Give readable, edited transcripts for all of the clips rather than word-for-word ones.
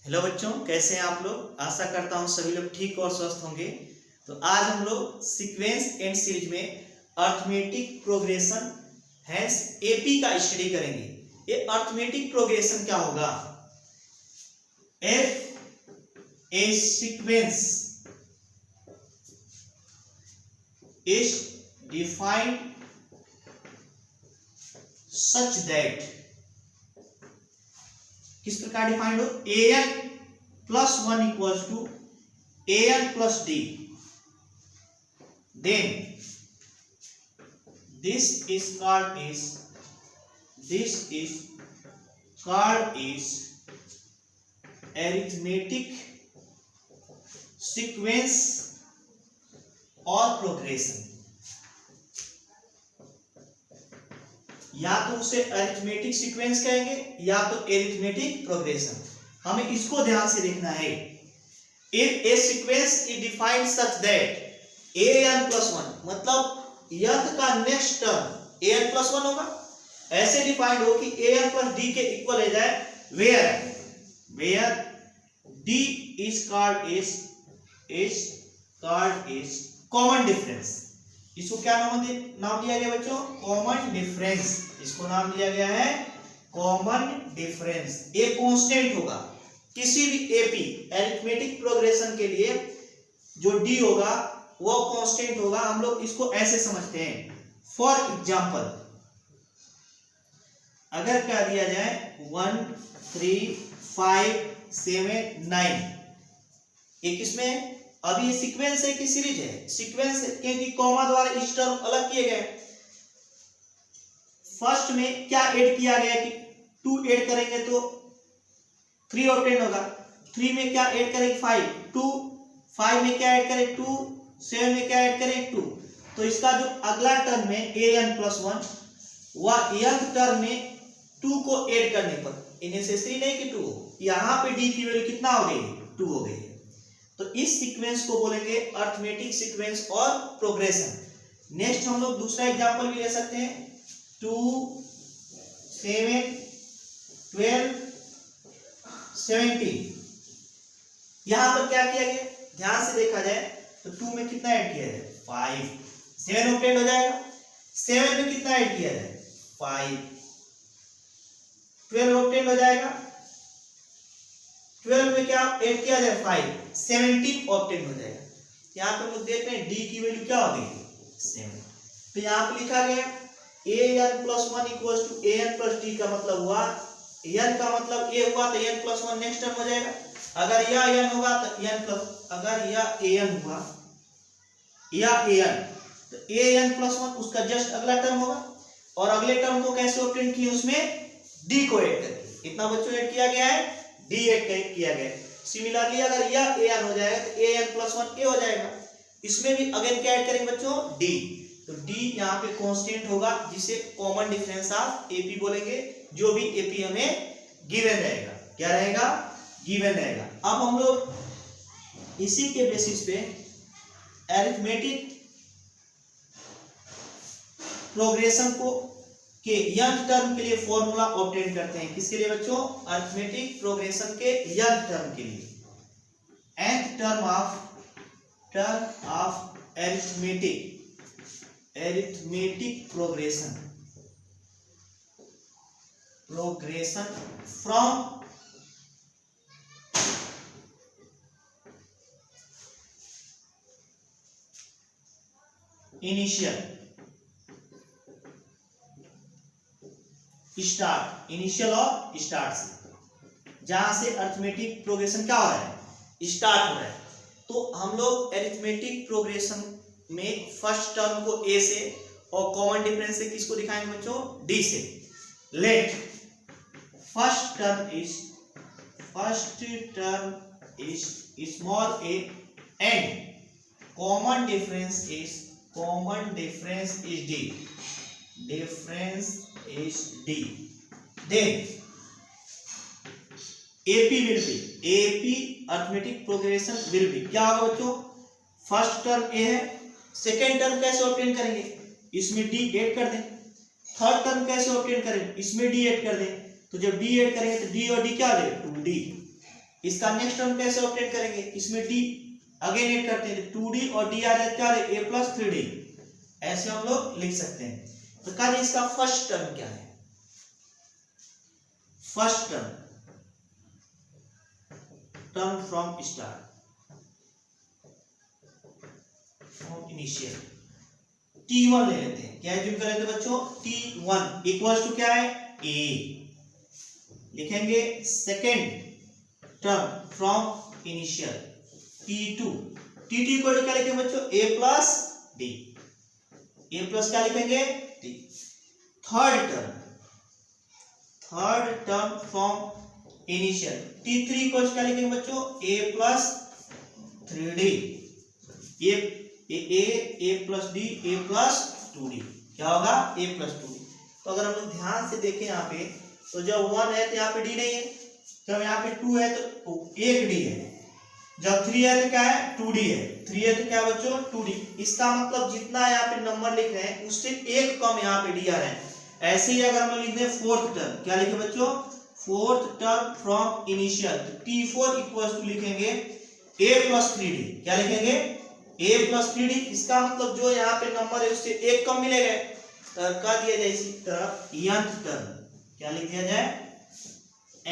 Hello बच्चों, कैसे हैं आप लोग। आशा करता हूं सभी लोग ठीक और स्वस्थ होंगे। तो आज हम लोग सीक्वेंस एंड सीरीज में अर्थमेटिक प्रोग्रेशन हैंस एपी का स्टडी करेंगे। ये अर्थमेटिक प्रोग्रेशन क्या होगा? If a sequence is defined such that, किस प्रकार डिफाइंड हो? an plus 1 equals to an plus d, then this is called arithmetic sequence और प्रोग्रेशन। या तो उसे अरिथमेटिक सीक्वेंस कहेंगे या तो अरिथमेटिक प्रोग्रेशन। हमें इसको ध्यान से देखना है। If A sequence is defined such that an plus 1, मतलब यथ का नेक्स्ट टर्म an प्लस 1 होगा, ऐसे डिफाइंड हो कि an प्लस d के इक्वल हो जाए, where d is common difference. इसको क्या नाम दिया गया बच्चों? Common difference. इसको नाम दिया गया है कॉमन डिफरेंस। ये कांस्टेंट होगा किसी भी एपी अरिथमेटिक प्रोग्रेशन के लिए। जो डी होगा वो कांस्टेंट होगा। हम लोग इसको ऐसे समझते हैं। फॉर एग्जांपल, अगर क्या दिया जाए 1 3 5 7 9, ये किसमें? अभी ये सीक्वेंस है कि सीरीज है? सीक्वेंस है, क्योंकि कॉमा द्वारा इस टर्म अलग किए गए। फर्स्ट में क्या ऐड किया गया कि 2 ऐड करेंगे तो 3 ऑब्टेन होगा। 3 में क्या ऐड करेंगे? 5, 2, 5 में क्या ऐड करें? 2, 7 में क्या ऐड करें? 2। तो इसका जो अगला टर्म में an प्लस 1, वह यह टर्म में 2 को ऐड करने पर नेसेसरी नहीं कि 2 हो, यहाँ पे d की वैल्यू कितना हो गई? 2 हो गई। तो इस सीक्वेंस को बोलेंगे अरिथमेटिक सीक्वेंस और प्रोग्रेशन। नेक्स्ट हम लोग दूसरा एग्जांपल भी ले सकते हैं। 2 7 12 17, यहां पर क्या किया गया? ध्यान से देखा जाए तो 2 में कितना ऐड किया जाए? 5। 7 ऑब्टेन हो जाएगा। 7 में कितना ऐड किया जाए? 5। 12 ऑब्टेन हो जाएगा। 12 में क्या ऐड किया जाए? 5। 17 ऑब्टेन हो जाएगा। यहाँ पे हम देख रहे हैं d की वैल्यू क्या हो गई? 7। तो यहाँ पे लिखा गया an plus 1 equals to an plus d का मतलब हुआ, n का मतलब a हुआ तो n प्लस 1 नेक्स्ट टर्म हो जाएगा। अगर यह n होगा तो n प्लस, अगर यह an हुआ या an, तो an प्लस 1 उसका जस्ट अगला टर्म होगा। और अगले टर्म को कैसे ऑब्टेन किए? उसमें d को ऐड करके। इतना बच्चों ऐड किया गया है, d ऐड किया गया है। सिमिलरली अगर यह an हो जाएगा तो an प्लस 1 a हो जाएगा। इसमें भी अगेन क्या ऐड करेंगे बच्चों? d। तो d यहाँ पे कांस्टेंट होगा, जिसे कॉमन डिफरेंस ऑफ एपी बोलेंगे। जो भी एपी हमें गिवन रहेगा, क्या रहेगा? गिवन रहेगा। अब हम लोग इसी के बेसिस पे अरिथमेटिक प्रोग्रेशन को के यंग टर्म के लिए फॉर्मूला ऑब्टेन करते हैं। किसके लिए बच्चों? अरिथमेटिक प्रोग्रेशन के यंग टर्म के लिए। nth term of arithmetic progression from initial और स्टार्ट से, जहां से अरिथमेटिक प्रोग्रेशन क्या हो रहा है? स्टार्ट हो रहा है। तो हम लोग अरिथमेटिक प्रोग्रेशन में फर्स्ट टर्म को a से और कॉमन डिफरेंस से किसको दिखाएंगे बच्चों? d से। Late first term is small a and common difference d, then AP arithmetic progression will be क्या होगा बच्चों? फर्स्ट टर्म a है, सेकेंड टर्म कैसे ऑब्टेन करेंगे? इसमें d ऐड कर दें। थर्ड टर्म कैसे ऑब्टेन करें? इसमें d ऐड कर दें। तो जब d ऐड करेंगे तो d और d क्या हो जाएगा? 2d। इसका नेक्स्ट टर्म कैसे ऑब्टेन करेंगे, इसमें डी अगेन ऐड करते हैं, 2d और डी आ जाए क्या है a प्लस 3d, ऐसे हम लोग लिख सकते हैं। तो कहा इसका फर्स्ट टर्म क्या है, first term from start from initial t1 ले लेते हैं, क्या एज्यूम कर लेते हैं बच्चों, t1 इक्वल्स टू क्या है a, लिखेंगे second term from initial t2, t2 equal to क्या लिखेंगे बच्चों a plus d, a plus क्या लिखेंगे d, third term from initial t3 equal क्या लिखेंगे बच्चों a plus 3d, a plus d a plus 2d, क्या होगा a प्लस 2d। तो अगर हम लोग ध्यान से देखें यहाँ पे, तो जब 1 है तो यहाँ पे d नहीं है, जब यहाँ पे 2 है तो एक d है, जब 3 है तो क्या है 2d है, 3 है तो क्या बच्चों 2d। इसका मतलब जितना यहाँ पे नंबर लिख रहे हैं उससे एक कम यहाँ पे d आ रहे हैं। ऐसे ही अगर हम लिख दें फोर्थ टर्म, क्या लिखे बच्चों, fourth term from initial, t4 equal to लिखेंगे a प्लस 3d, क्या लिखेंगे a प्लस 3d। इसका मतलब जो यहाँ पे नंबर है उससे एक कम मिलेगा, कर दिया जाए इसी तरह nth टर्म, क्या लिख दिया जाए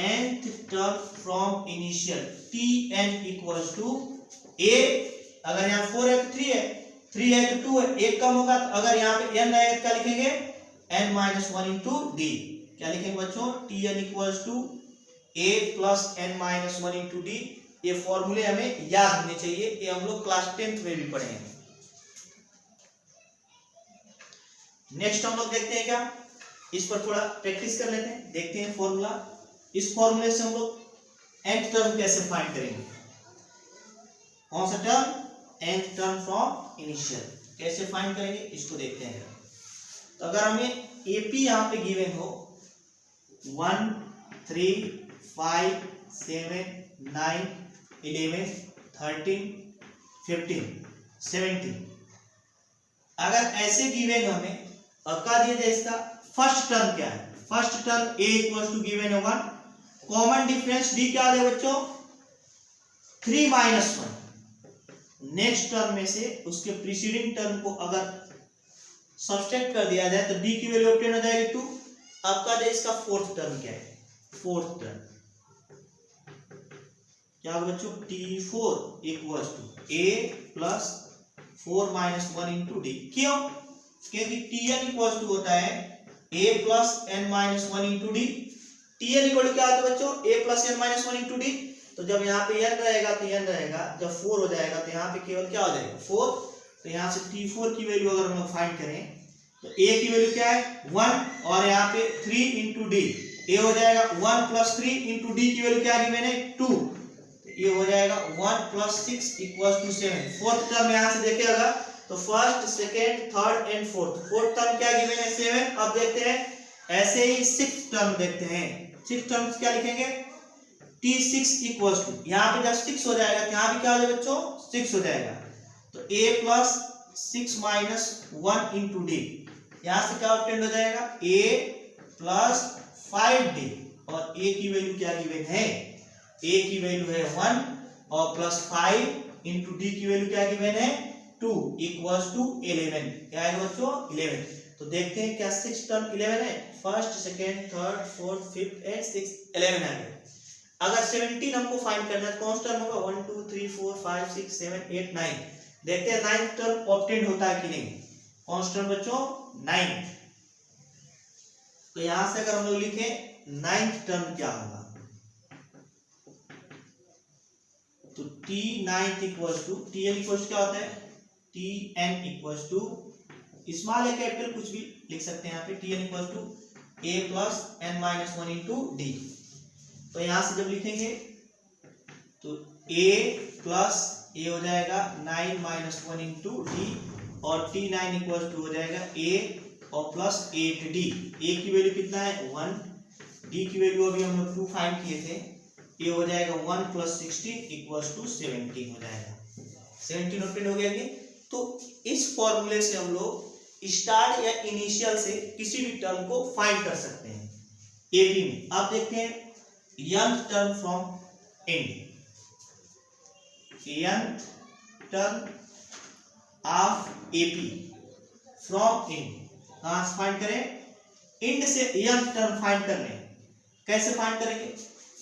nth term from initial tn equals to a, अगर यहाँ 4 है तो 3 है, 3 है तो 2 है, एक कम होगा, तो अगर यहाँ पे n है तो क्या लिखेंगे n माइनस 1 इंटू डी, क्या लिखेंगे बच्चों tn equals to a plus n minus 1 into d. ये फॉर्मूले हमें याद होने चाहिए, ये हम लोग क्लास 10th में भी पढ़े हैं। नेक्स्ट हम लोग देखते हैं क्या, इस पर थोड़ा प्रैक्टिस कर लेते हैं, देखते हैं फॉर्मूला। इस फॉर्मूले से हम लोग nth टर्म कैसे फाइंड करेंगे, कौन सा term, nth term from initial कैसे फाइंड करेंगे, इसको देखते हैं। तो अगर हमें AP यहाँ पे गिवन हो 1 3 5 7 9 11 13 15 17, अगर ऐसे गिवन हमें और कह दिया जाए इसका फर्स्ट टर्म क्या है, first term a equals to given है 1, कॉमन डिफरेंस d क्या है बच्चों 3 माइनस 1, नेक्स्ट टर्म में से उसके प्रीसीडिंग टर्म को अगर सब्सट्रैक्ट कर दिया जाए तो d की वैल्यू ऑब्टेन हो जाएगी 2। अब कह दे इसका फोर्थ टर्म क्या है, फोर्थ टर्म क्या होगा बच्चों t4 equals to a plus 4 minus 1 into d, क्यों, क्योंकि tn इक्वल्स टू होता है a plus n minus 1 into d. tn equal to क्या होता है बच्चों a plus n minus 1 into d. तो जब यहाँ पे n रहेगा तो n रहेगा, जब 4 हो जाएगा तो यहाँ पे केवल क्या हो जाएगा 4। तो यहाँ से t4 की वैल्यू अगर हम लोग फाइंड करें तो a की वैल्यू क्या है 1 और यहाँ पे 3 इंटू डी, a हो जाएगा 1 प्लस 3 इंटू डी की वैल्यू क्या गिवन है 2, तो ये हो जाएगा 1 plus 6 equals to 7। Fourth term यहाँ से देखिएगा तो first second third and fourth term क्या गिवन है 7। अब देखते हैं ऐसे ही सिक्स्थ टर्म देखते हैं, सिक्स्थ टर्म क्या लिखेंगे t6 इक्वल्स टू, यहाँ पे जब 6 हो जाएगा तो यहाँ पे क्या हो जाएगा बच्चों 6 हो जाएगा, तो a plus 6 minus 1 into d, यहाँ से क्या ऑब्टेन हो जाएगा a प्लस 5d, और a की वैल्यू क्या गिवन है, a की वैल्यू है 1 और प्लस 5 इंटू डी की वैल्यू क्या गिवन है 2 इक्वल्स टू 11, क्या है बच्चों 11। तो देखते हैं क्या सिक्स टर्म 11 है, first second third fourth fifth and six 11 आ गए। अगर 17 हमको फाइंड करना है कौन सा टर्म होगा 1 2 3 4 5 6 7 8 9, देखते हैं 9th टर्म ऑब्टेन होता है कि नहीं, कौन सा टर्म बच्चों 9। तो यहां से अगर हम लोग लिखें 9th टर्म क्या होगा, तो t9 equals to tn equals क्या होता है tn equals to small a capital कुछ भी लिख सकते हैं यहाँ पे, tn equals to a plus n minus 1 into d. तो यहां से जब लिखेंगे तो a प्लस a हो जाएगा 9 माइनस 1 इंटू डी, और t9 इक्वल्स टू हो जाएगा a और प्लस 8d। a की वैल्यू कितना है 1, d की वैल्यू अभी हम लोग 2 फाइंड किए थे, ये हो जाएगा 1 प्लस 16 इक्वल्स टू 17 हो जाएगा, 17 ऑब्टेन हो गया कि। तो इस फॉर्मूले से हम लोग स्टार्ट या इनिशियल से किसी भी टर्म को फाइंड कर सकते हैं एपी में। अब देखते हैं young term from end nth term of AP from end. कहां से फाइंड करें? इंड से nth टर्म फाइंड कर लें। कैसे फाइंड करेंगे?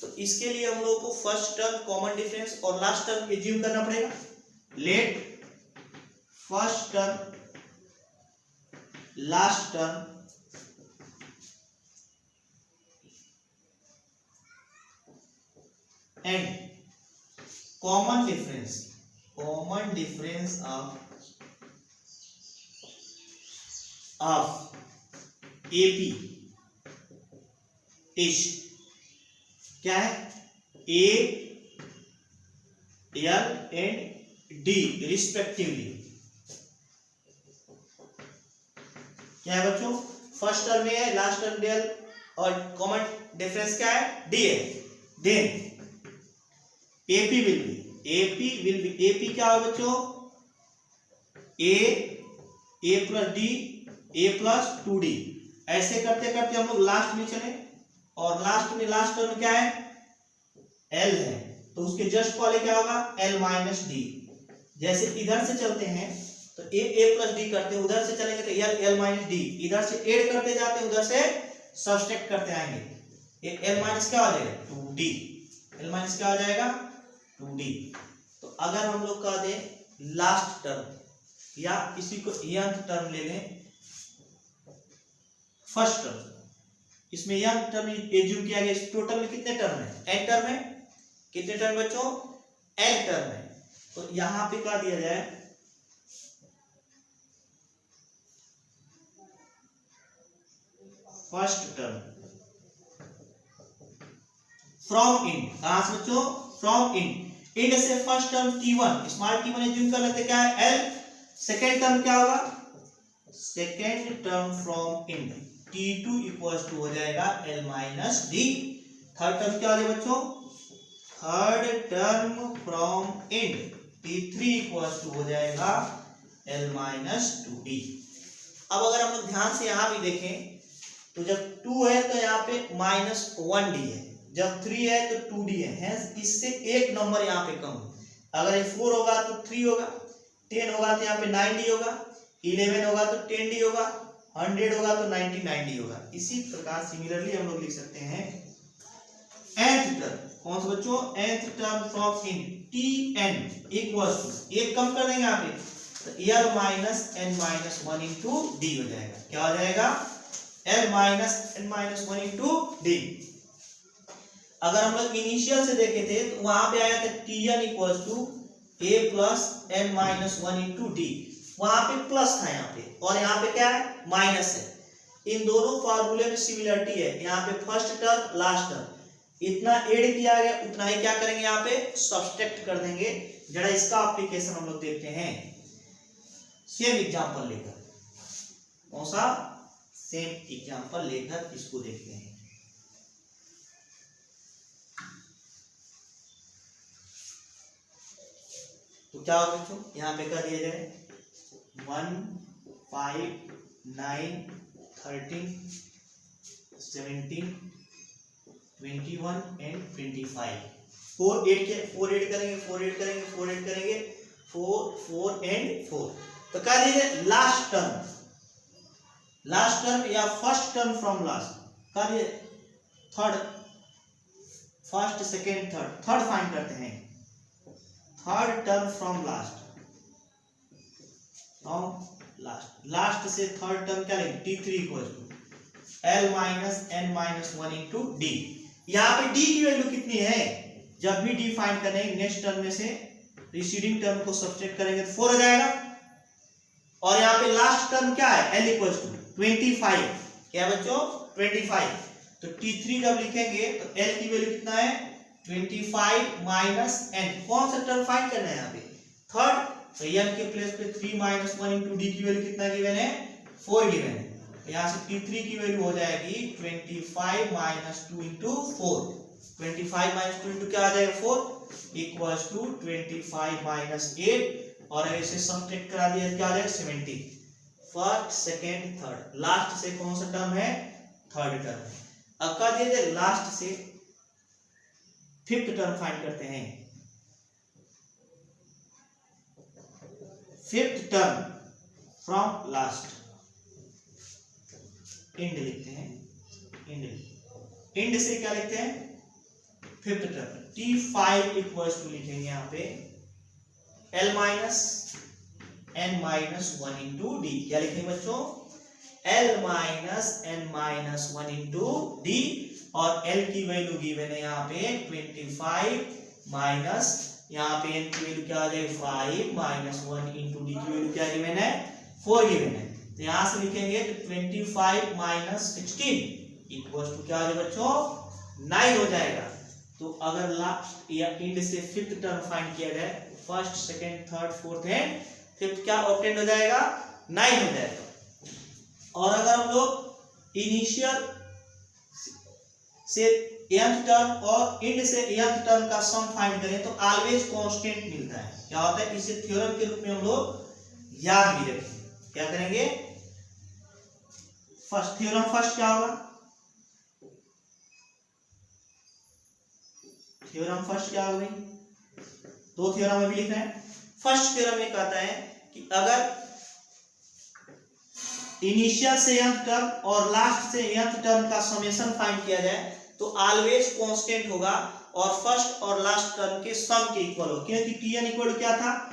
तो इसके लिए हम लोगों को फर्स्ट टर्म कॉमन डिफरेंस और लास्ट टर्म एज्यूम करना पड़ेगा। Let first term last term and common difference of AP is क्या है? A l and d respectively. क्या है बच्चों? फर्स्ट टर्म ए है, लास्ट टर्म डी एल और कॉमन डिफरेंस क्या है? डी है। Then AP will be AP क्या हो बच्चों? A plus d a plus 2d। ऐसे करते करते हम लोग लास्ट में चले और लास्ट टर्म क्या है? एल है, तो उसके जस्ट पहले क्या होगा? L minus D. जैसे इधर से चलते हैं तो ए प्लस डी करते हैं, उधर से चलेंगे तो एल माइनस डी। इधर से ऐड करते जाते हैं, उधर से सब्सट्रैक्ट करते आएंगे। एल माइनस क्या हो जाएगा? 2d। एल माइनस क्या हो जाएगा? 2d। तो अगर हम लोग कह दें लास्ट टर्म या इसी को nth टर्म ले लें, फर्स्ट टर्म, इसमें nth टर्म एज्यूम किया गया। इस टोटल में कितने टर्म है? n टर्म है। कितने टर्म बच्चों? n टर्म है। तो यहां पे क्या दिया जाए? First term from end. कहां से बच्चों? From end. इंड से first term t1 small t1 assume कर लेते, क्या है? l। सेकेंड टर्म क्या होगा? Second term from end t2 equals to हो जाएगा l minus d. Third term क्या हो जाएगा बच्चों? Third term from end t3 equals to हो जाएगा l माइनस 2d। अब अगर हम लोग ध्यान से यहां भी देखें तो जब 2 है तो यहाँ पे माइनस 1d है, जब 3 है तो 2d है। हैंस इससे एक नंबर यहाँ पे कम है। अगर ये 4 होगा तो 3 होगा, 10 होगा तो यहाँ पे 9d होगा, 11 होगा तो 10d होगा, 100 होगा तो 99d होगा। इसी प्रकार सिमिलरली हम लोग लिख सकते हैं nth टर्म। कौन सा बच्चों? nth term from end tn equals to, एक कम कर देंगे यहाँ पे तो l minus n minus 1 into d हो जाएगा। क्या हो जाएगा? l minus n minus 1 into d. अगर हम लोग इनिशियल से देखे थे तो वहां पे आया था tn equals to a plus n minus 1 into d. वहां पे प्लस था यहाँ पे, और यहाँ पे क्या है? माइनस है। इन दोनों फॉर्मूले में सिमिलरिटी है। यहाँ पे फर्स्ट टर्म लास्ट टर्म इतना ऐड किया गया, उतना ही क्या करेंगे? यहाँ पे सब्सट्रैक्ट कर देंगे। जरा इसका एप्लीकेशन हम लोग देखते हैं सेम एग्जांपल लेकर। कौन सा? सेम एग्जांपल लेकर इसको देखते हैं। तो क्या होगा बच्चों? यहाँ पे कर दिया जाए 1 5 9 13 17 21 एंड 25। 4 ऐड करेंगे 4 एंड 4। तो क्या दीजिए? लास्ट टर्म या फर्स्ट टर्म फ्रॉम लास्ट। क्या दीजिए? Third, first second third find करते हैं। थर्ड टर्म फ्रॉम लास्ट से थर्ड टर्म क्या लेंगे? t3 equal to l minus n minus 1 into d. यहाँ पे d की वैल्यू कितनी है? जब भी d फाइंड करेंगे नेक्स्ट टर्म में से रिसीडिंग टर्म को सब्ट्रैक्ट करेंगे तो 4 हो जाएगा। और यहाँ पे लास्ट टर्म क्या है? l equal to 25। क्या बच्चों? 25। तो t3 जब लिखेंगे तो l की वैल्यू कितना है? 25 माइनस n। कौन सा टर्म फाइंड करना है यहाँ पे? थर्ड। तो n के प्लेस पे 3 माइनस 1 इंटू डी की वैल्यू कितना गिवन है? 4 गिवन है। तो यहाँ से t3 की वैल्यू हो जाएगी 25 माइनस 2 इंटू 4। 25 माइनस 2 इंटू क्या आ जाएगा? 4 इक्वल्स टू 25 माइनस 8 और ऐसे सब्ट्रैक्ट करा दिया क्या आ जाएगा? 70। फर्स्ट सेकेंड थर्ड, लास्ट से कौन सा टर्म है? थर्ड टर्म है। अब कह दिया जाए लास्ट से फिफ्थ टर्म फाइंड करते हैं, fifth term from last, end लिखते हैं, इंड से क्या लिखते हैं, fifth term. T5 equals to लिखेंगे यहाँ पे L minus n minus 1 into D. क्या लिखेंगे बच्चों, L minus n minus 1 into d, और L की वैल्यू गिवन है यहाँ पे 25 माइनस, यहाँ पे n की वैल्यू क्या आ जाएगी 5 माइनस 1 इंटू डी की वैल्यू क्या गिवन है 4 गिवन है। तो यहाँ से लिखेंगे तो 25 माइनस 16 इक्वल्स टू क्या आ जाएगा बच्चों 9 हो जाएगा। तो अगर लास्ट या इंड से फिफ्थ टर्म फाइंड किया जाए, first second third fourth and fifth क्या ऑब्टेन हो जाएगा 9 हो जाएगा। और अगर हम लोग इनिशियल से nth टर्म और इंड से nth टर्म का सम फाइंड करें तो ऑलवेज कांस्टेंट मिलता है। क्या होता है, इसे थ्योरम के रूप में हम लोग याद भी रखेंगे। क्या करेंगे, फर्स्ट थ्योरम फर्स्ट क्या होगा, थ्योरम फर्स्ट क्या हो गई, दो थ्योरम अभी लिख रहे हैं। फर्स्ट थ्योरम ये कहता है कि अगर इनिशियल से nth टर्म और लास्ट से nth टर्म का समेशन फाइंड किया जाए तो ऑलवेज कांस्टेंट होगा और फर्स्ट और लास्ट टर्म के सम के इक्वल हो, क्योंकि Tn इक्वल क्या था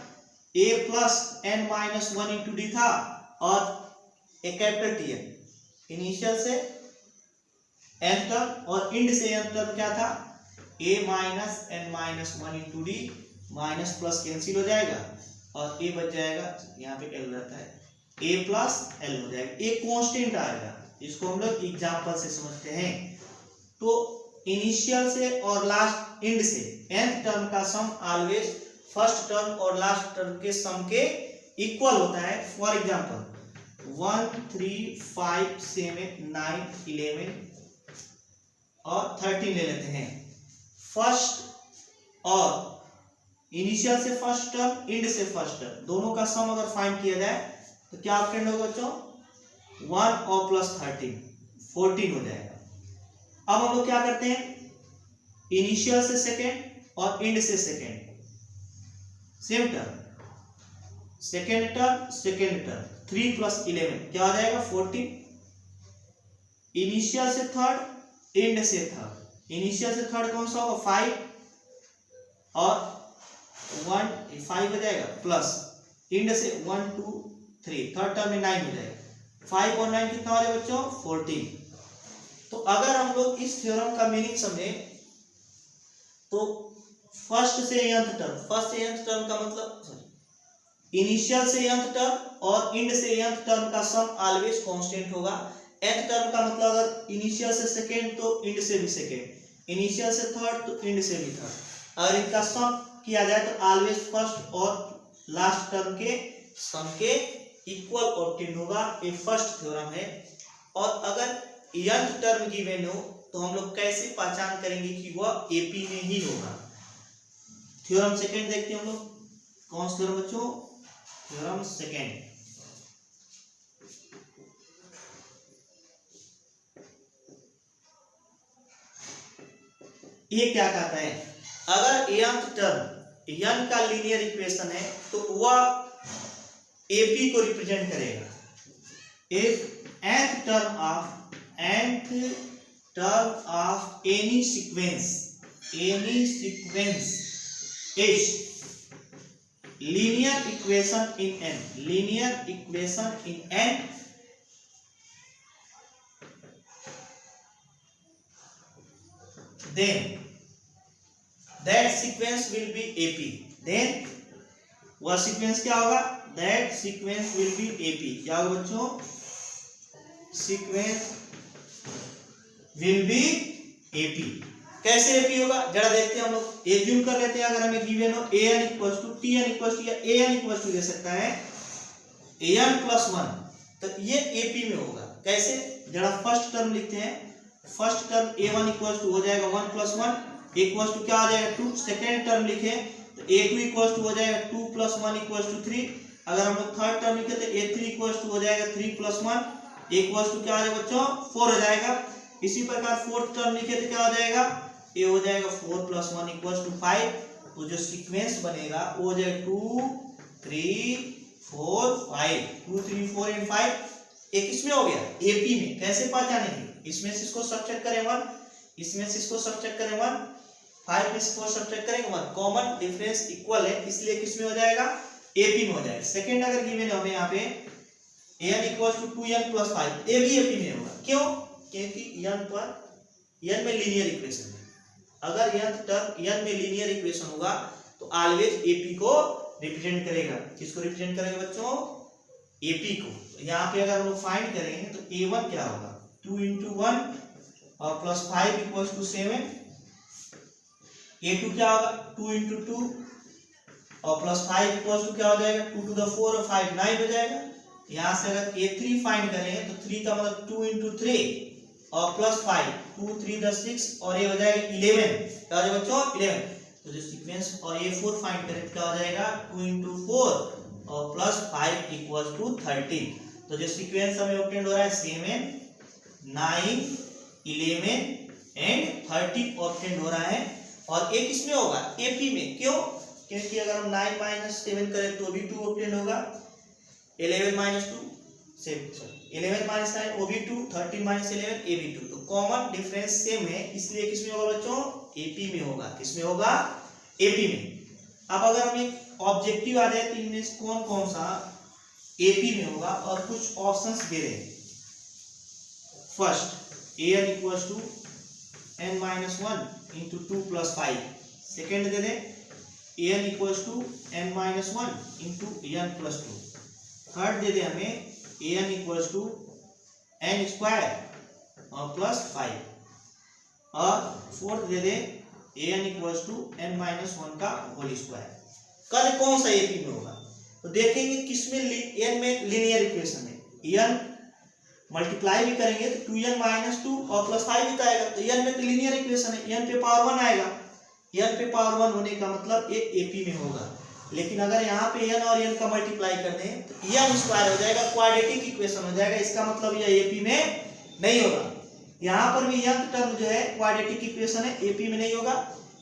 a plus n minus 1 into D था, और ए कैपिटल Tn इनिशियल से nth टर्म और इंड से nth टर्म क्या था a minus n minus 1 into D, minus plus cancel हो जाएगा और a बच जाएगा, यहाँ पे l रहता है a प्लस l हो जाएगा, एक कांस्टेंट आएगा। इसको हम लोग एग्जांपल से समझते हैं। तो इनिशियल से और लास्ट इंड से nth टर्म का सम ऑलवेज फर्स्ट टर्म और लास्ट टर्म के सम के इक्वल होता है। फॉर एग्जांपल 1 3 5 7 9 11 और 13 ले लेते हैं। फर्स्ट और इनिशियल से फर्स्ट टर्म इंड से फर्स्ट टर्म दोनों का सम अगर फाइंड किया जाए तो क्या ऑब्टेन होगा बच्चों 1 और प्लस 13 14 हो जाएगा। अब हम लोग क्या करते हैं, इनिशियल से सेकेंड और इंड से second same term, second term 3 plus 11 क्या हो जाएगा 14। इनिशियल से थर्ड इंड से थर्ड, इनिशियल से थर्ड कौन सा होगा 5 और 1 5 हो जाएगा, प्लस इंड से 1 2 3 थर्ड टर्म में 9 हो जाएगा। 5 और 9 कितना हो जाएगा बच्चों 14। तो अगर हम लोग इस थ्योरम का मीनिंग समझें तो फर्स्ट से nth टर्म का मतलब इनिशियल से nth टर्म और इंड से nth टर्म का सम ऑलवेज कांस्टेंट होगा। nth टर्म का मतलब अगर इनिशियल से सेकेंड तो इंड से भी सेकेंड, इनिशियल से थर्ड तो इंड से भी थर्ड। अगर इनका सम किया जाए तो ऑलवेज फर्स्ट और लास्ट टर्म के सम के इक्वल ऑब्टेन होगा। ये फर्स्ट थ्योरम है। और अगर nth टर्म गिवन हो तो हम लोग कैसे पहचान करेंगे कि वह एपी में ही होगा। थ्योरम सेकेंड देखते हैं हम लोग, कौन सा थ्योरम बच्चों, थ्योरम सेकेंड। ये क्या कहता है, अगर nth टर्म n का लीनियर इक्वेशन है तो वह एपी को रिप्रेजेंट करेगा। If nth term of any sequence is linear equation in n, then that sequence will be AP। then वह सीक्वेंस क्या होगा, that sequence will be AP। क्या होगा बच्चों, सीक्वेंस will be AP। कैसे AP होगा जरा देखते हैं हम लोग। एज्यूम कर लेते हैं अगर हमें गिवन हो an equals to tn equals to या an इक्वल्स टू दे सकता है an प्लस 1, तो ये AP में होगा। कैसे, जरा फर्स्ट टर्म लिखते हैं। First term a1 equals to हो जाएगा 1 प्लस 1 इक्वल्स टू क्या आ जाएगा 2। सेकेंड टर्म लिखे तो a2 इक्वल्स टू हो जाएगा 2 प्लस 1 इक्वल्स टू 3। अगर हम लोग थर्ड टर्म लिखे तो a3 इक्वल्स टू हो जाएगा 3 प्लस 1 इक्वल्स टू क्या आ जाएगा बच्चों 4 हो जाएगा। इसी प्रकार फोर्थ टर्म लिखे तो क्या हो जाएगा ये हो जाएगा 4 + 1 = 5। तो जो सीक्वेंस बनेगा वो हो जाएगा 2 3 4 5, 2 3 4 एंड 5। एक इसमें हो गया एपी में। कैसे पहचानेंगे? इसमें से इसको सब्ट्रैक्ट करें 1, इसमें से इसको सब्ट्रैक्ट करें 1, 5 में से 4 सब्ट्रैक्ट करेंगे 1। कॉमन डिफरेंस इक्वल है, इसलिए किसमें हो जाएगा? एपी में हो जाएगा। सेकंड अगर गिवन है हमें यहाँ पे n = 2n + 5, ये भी एपी में होगा। क्यों? क्योंकि n में लीनियर इक्वेशन है। अगर n टर्म n में लीनियर इक्वेशन होगा तो ऑलवेज एपी को रिप्रेजेंट करेगा। किसको रिप्रेजेंट करेगा बच्चों? एपी को। यहाँ पे अगर हम लोग फाइंड करेंगे तो a1 क्या होगा? 2 × 1 और +5 = 7। a2 क्या होगा? 2 × 2 और +5 = क्या हो जाएगा? 2 to the 4 और 5 9 हो जाएगा। यहाँ से अगर a3 फाइंड करेंगे तो 3 का मतलब 2 × 3 और +5 2 3 = 6 और ये हो जाएगा 11। क्या हो जाएगा बच्चों? 11। तो जो सीक्वेंस और a4 फाइंड करें तो क्या हो जाएगा? 2 × 4 और +5 = 13। तो जो सीक्वेंस हमें ऑब्टेन हो रहा है 7 9 11 एंड 13 ऑब्टेन हो रहा है। और एक इसमें होगा एपी में। क्यों? क्योंकि अगर हम 9 - 7 करें तो भी 2 ऑब्टेन होगा, 11 - 2 11 - 9 वो भी 2, 13 - 11 ये भी 2। तो कॉमन डिफरेंस सेम है, इसलिए किसमें होगा बच्चों? एपी में होगा। किसमें होगा? एपी में। अब अगर हम एक ऑब्जेक्टिव आ जाए तो इनमें से कौन कौन सा एपी में होगा और कुछ ऑप्शंस दे रहे हैं। First an = n - 1 × 2 + 5। सेकेंड दे दें an = n - 1 × n + 2। थर्ड दे दें हमें an = n² और +5। और फोर्थ दे दें an = n - 1 का होल स्क्वायर। कल कौन सा एपी में होगा? तो देखेंगे किसमें n में लीनियर इक्वेशन है। n मल्टीप्लाई भी करेंगे तो 2n - 2 और +5 भी आएगा। तो n में तो लीनियर इक्वेशन है, n पे पावर 1 आएगा। n पे पावर 1 होने का मतलब ये एपी में होगा। लेकिन अगर यहाँ पे n और n का मल्टीप्लाई कर दें तो n² हो जाएगा, क्वाड्रेटिक इक्वेशन हो जाएगा। इसका मतलब यह एपी में नहीं होगा। यहाँ पर भी nth टर्म जो है क्वाड्रेटिक इक्वेशन है, एपी में नहीं होगा।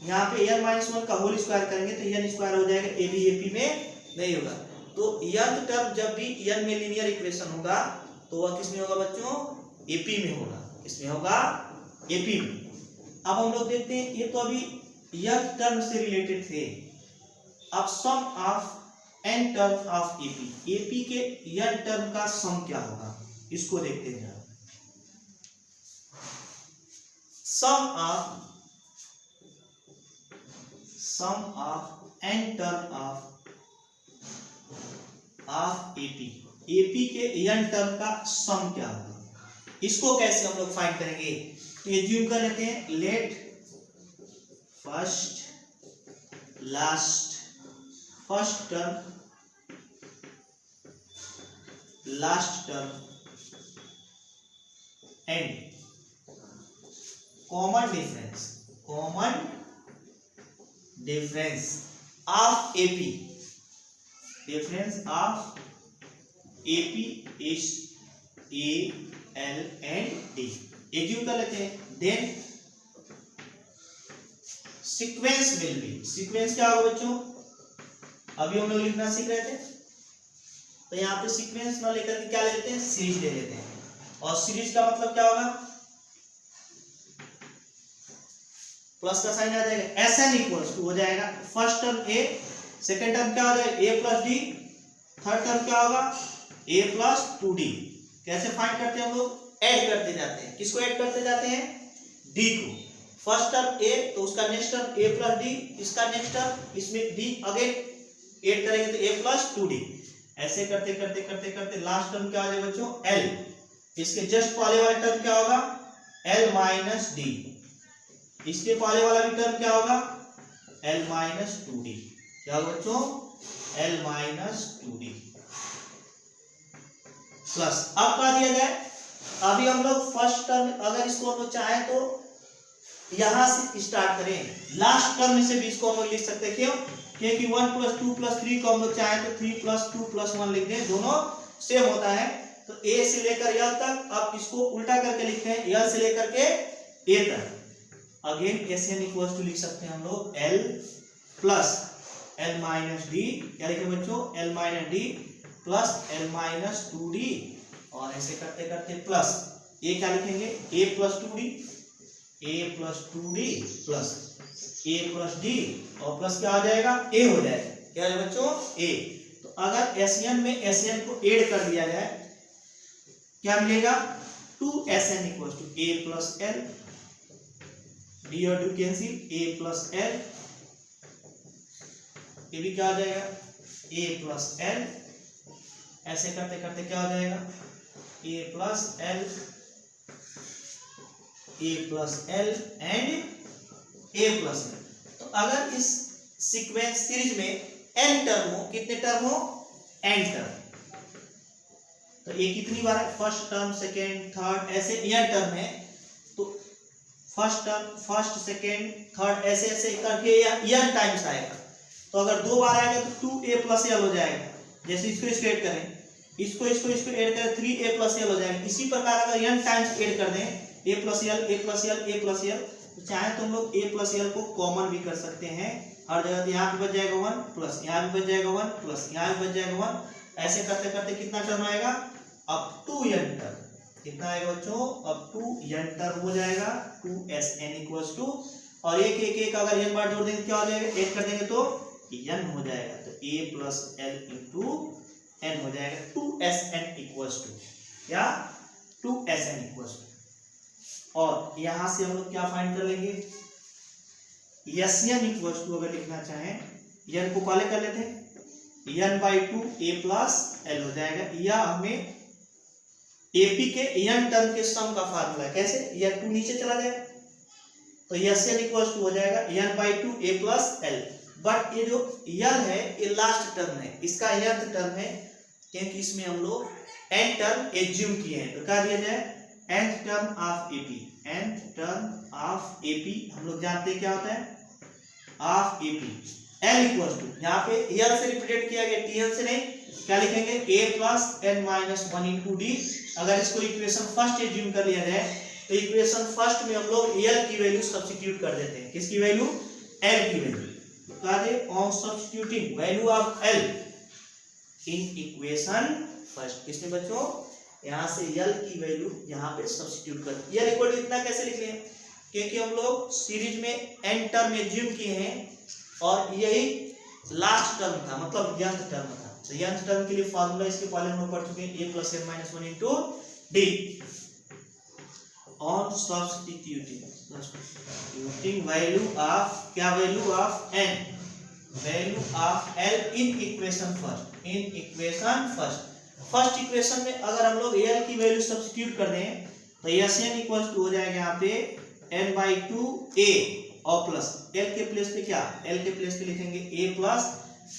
यहाँ पे n - 1 का होल स्क्वायर करेंगे तो n² हो जाएगा, ये भी एपी में नहीं होगा। तो nth टर्म जब भी n में लीनियर इक्वेशन होगा तो वह किसमें होगा बच्चों? एपी में होगा। किसमें होगा? एपी में। अब हम लोग देखते हैं, ये तो अभी nth टर्म से रिलेटेड थे। अब sum of n term of AP, AP के n टर्म का सम क्या होगा इसको देखते हैं। Sum of n term of AP, AP के n टर्म का सम क्या होगा, इसको कैसे हम लोग फाइंड करेंगे? तो एज्यूम कर लेते हैं let first last first term last term and common difference of AP, difference of AP is a l and d. Assume कर लेते हैं। Then sequence will be, sequence क्या होगा बच्चों? अभी हम लोग लिखना सीख रहे थे तो यहाँ पे सीक्वेंस ना लेकर के क्या ले लेते हैं? सीरीज ले लेते हैं। और सीरीज का मतलब क्या होगा? प्लस का साइन आ जाएगा, Sn = हो जाएगा first term a, second term क्या हो जाएगा? a + d, थर्ड टर्म क्या होगा? a + 2d। कैसे फाइंड करते हैं हम लोग? ऐड करते जाते हैं। किसको ऐड करते जाते हैं? d को। फर्स्ट टर्म a तो उसका नेक्स्ट टर्म a + d, इसका नेक्स्ट टर्म इसमें d अगेन ऐड करेंगे तो a + 2d। ऐसे करते करते करते करते लास्ट टर्म क्या हो जाएगा बच्चों? l। इसके जस्ट पहले वाला टर्म क्या होगा? l - d। इसके पहले वाला भी टर्म क्या होगा? l - 2d। क्या होगा बच्चों? l - 2d plus. अब क्या दिया जाए? अभी हम लोग फर्स्ट टर्म अगर इसको हम लोग चाहें तो यहां से स्टार्ट करें, लास्ट टर्म से भी इसको हम लोग लिख सकते हैं। क्यों? क्योंकि 1 + 2 + 3 को हम लोग चाहें तो 3 + 2 + 1 लिख दें, दोनों सेम होता है। तो a से लेकर l तक, अब इसको उल्टा करके लिखते हैं, l से लेकर के a तक। अगेन एसएन इक्वल्स टू लिख सकते हैं हम लोग L plus L minus D, क्या लिखेंगे बच्चों, L minus D plus L minus 2d, और ऐसे करते करते प्लस ए क्या लिखेंगे, a plus 2d, A plus 2d plus A plus D, और प्लस क्या आ जाएगा, ए हो जाएगा, क्या है बच्चों, ए। तो अगर एसएन में एसएन को ऐड कर दिया जाए क्या मिलेगा, 2SN equals to a plus l, d और d cancel, a plus l, ये भी क्या आ जाएगा, ए प्लस एल, ऐसे करते करते क्या हो जाएगा, a plus l, a plus l and a plus l. तो अगर इस सीक्वेंस सीरीज में n टर्म हो, कितने टर्म हो, n टर्म, तो ये कितनी बार है, फर्स्ट टर्म सेकेंड थर्ड ऐसे n टर्म है, तो first term first second third ऐसे ऐसे करके n टाइम्स आएगा। तो अगर 2 बार आएगा तो 2a प्लस एल हो जाएगा, जैसे इसको ऐड करें, इसको ऐड करें 3a प्लस एल हो जाएगा। इसी प्रकार अगर n टाइम्स ऐड कर दें a plus L, a plus L, a plus l, तो चाहे तो हम लोग a प्लस एल को कॉमन भी कर सकते हैं हर जगह, तो यहाँ पे बच जाएगा 1 प्लस, यहाँ पे बच जाएगा 1 प्लस, यहाँ पे बच जाएगा 1, ऐसे करते करते कितना टर्म आएगा, अप टू n टर्म, कितना आएगा बच्चों, अप टू n टर्म हो जाएगा, 2SN इक्वल्स टू, और एक एक एक अगर n बार जोड़ देंगे क्या हो जाएगा, ऐड कर देंगे तो n हो जाएगा, तो a plus L into n हो जाएगा, 2SN इक्वल्स टू, या 2SN इक्वल्स टू। और यहां से हम लोग क्या फाइंड कर लेंगे, SN इक्वल्स टू अगर लिखना चाहें, n को पहले कर लेते हैं, n/2 a प्लस एल हो जाएगा, या हमें AP के n टर्म के सम का फार्मूला है, कैसे, n 2 नीचे चला जाएगा, तो SN इक्वल्स टू हो जाएगा n/2 a plus L. But ये जो n है ये लास्ट टर्म है, इसका nth टर्म है, क्योंकि इसमें हम लोग n टर्म एज्यूम किए हैं, तो क्या दिया जाए, nth term of AP, nth term of AP हम लोग जानते हैं क्या होता है, of AP, l equals to, यहाँ पे l से रिप्रेजेंट किया गया, tl से नहीं, क्या लिखेंगे, a plus n minus 1 into d. अगर इसको इक्वेशन फर्स्ट एज्यूम कर लिया जाए तो इक्वेशन फर्स्ट में हम लोग l की वैल्यू सब्स्टिट्यूट कर देते हैं, किसकी वैल्यू, l की value, on substituting value of l in equation first, किसने बच्चों, यहाँ से l की वैल्यू यहाँ पे सब्स्टिट्यूट कर, l इक्वल टू इतना कैसे लिख लें, क्योंकि हम लोग सीरीज में n टर्म एज्यूम किए हैं और यही लास्ट टर्म था, मतलब nth टर्म था, तो nth टर्म के लिए फार्मूला इसके पहले हम लोग पढ़ चुके हैं, a plus n minus 1 into d, on substituting value of, क्या value of n, value of l in equation first, in equation first. First equation में अगर हम लोग l की वैल्यू सब्स्टिट्यूट कर दें तो SN इक्वल्स टू हो जाएगा यहाँ पे n/2 a, और प्लस l के प्लेस पे क्या, l के प्लेस पे लिखेंगे a plus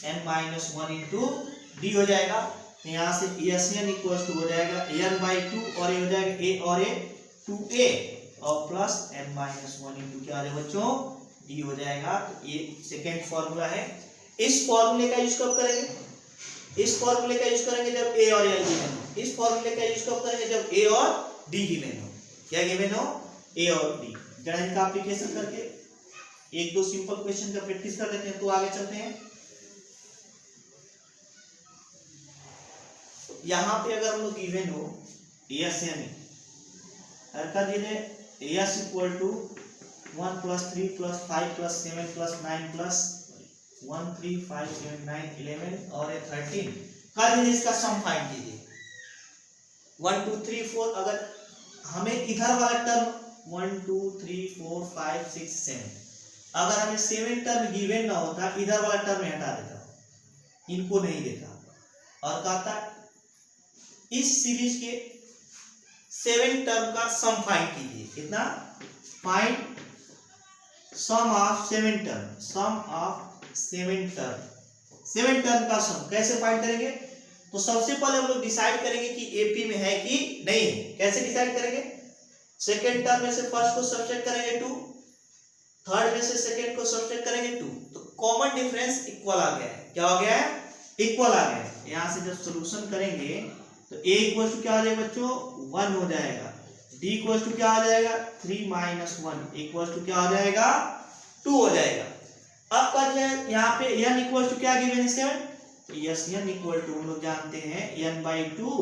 n minus 1 into d हो जाएगा, तो यहाँ से SN इक्वल्स टू हो जाएगा n/2 और ये हो जाएगा a और a 2a और प्लस n माइनस 1 इंटू क्या आ जाएगा बच्चों, डी हो जाएगा। तो ये सेकेंड फॉर्मूला है, इस फॉर्मूले का यूज कब करेंगे, इस फॉर्मूले का यूज करेंगे जब a और l गिवन हो, इस फॉर्मूले का यूज कब करेंगे जब a और d गिवन हो, क्या गिवन हो, a और d। जरा इनका एप्लीकेशन करके एक दो सिंपल क्वेश्चन का प्रैक्टिस कर लेते हैं, तो आगे चलते हैं। यहाँ पे अगर हम लोग गिवन हो SN, कर दीजिए s equal to 1 plus 3 plus 5 plus 7 plus 9 plus 1 3 5 7 9 11 और 13, कर दीजिए, इसका सम फाइंड कीजिए, 1 2 3 4, अगर हमें इधर वाला टर्म 1 2 3 4 5 6 7, अगर हमें 7 टर्म गिवन ना होता, इधर वाला टर्म हटा देता, इनको नहीं देता, और कहता इस सीरीज के 7 टर्म का सम फाइंड कीजिए, कितना, find sum of 7 term, sum of 7 term, 7 term का सम कैसे फाइंड करेंगे, तो सबसे पहले हम लोग डिसाइड करेंगे कि एपी में है कि नहीं है, कैसे डिसाइड करेंगे, सेकेंड टर्म में से फर्स्ट को सब्ट्रैक्ट करेंगे 2, थर्ड में से सेकेंड को सब्ट्रैक्ट करेंगे 2, तो कॉमन डिफरेंस इक्वल आ गया है, क्या हो गया है, इक्वल आ गया है। यहाँ से जब सोल्यूशन करेंगे तो a इक्वल टू क्या हो जाएगा बच्चों, 1 हो जाएगा, d इक्वल्स टू क्या हो जाएगा 3 माइनस 1 इक्वल्स टू क्या हो जाएगा 2 हो जाएगा। अब का जो है यहाँ पे n इक्वल्स टू क्या गिवन है 7, यस n इक्वल टू हम लोग जानते हैं n/2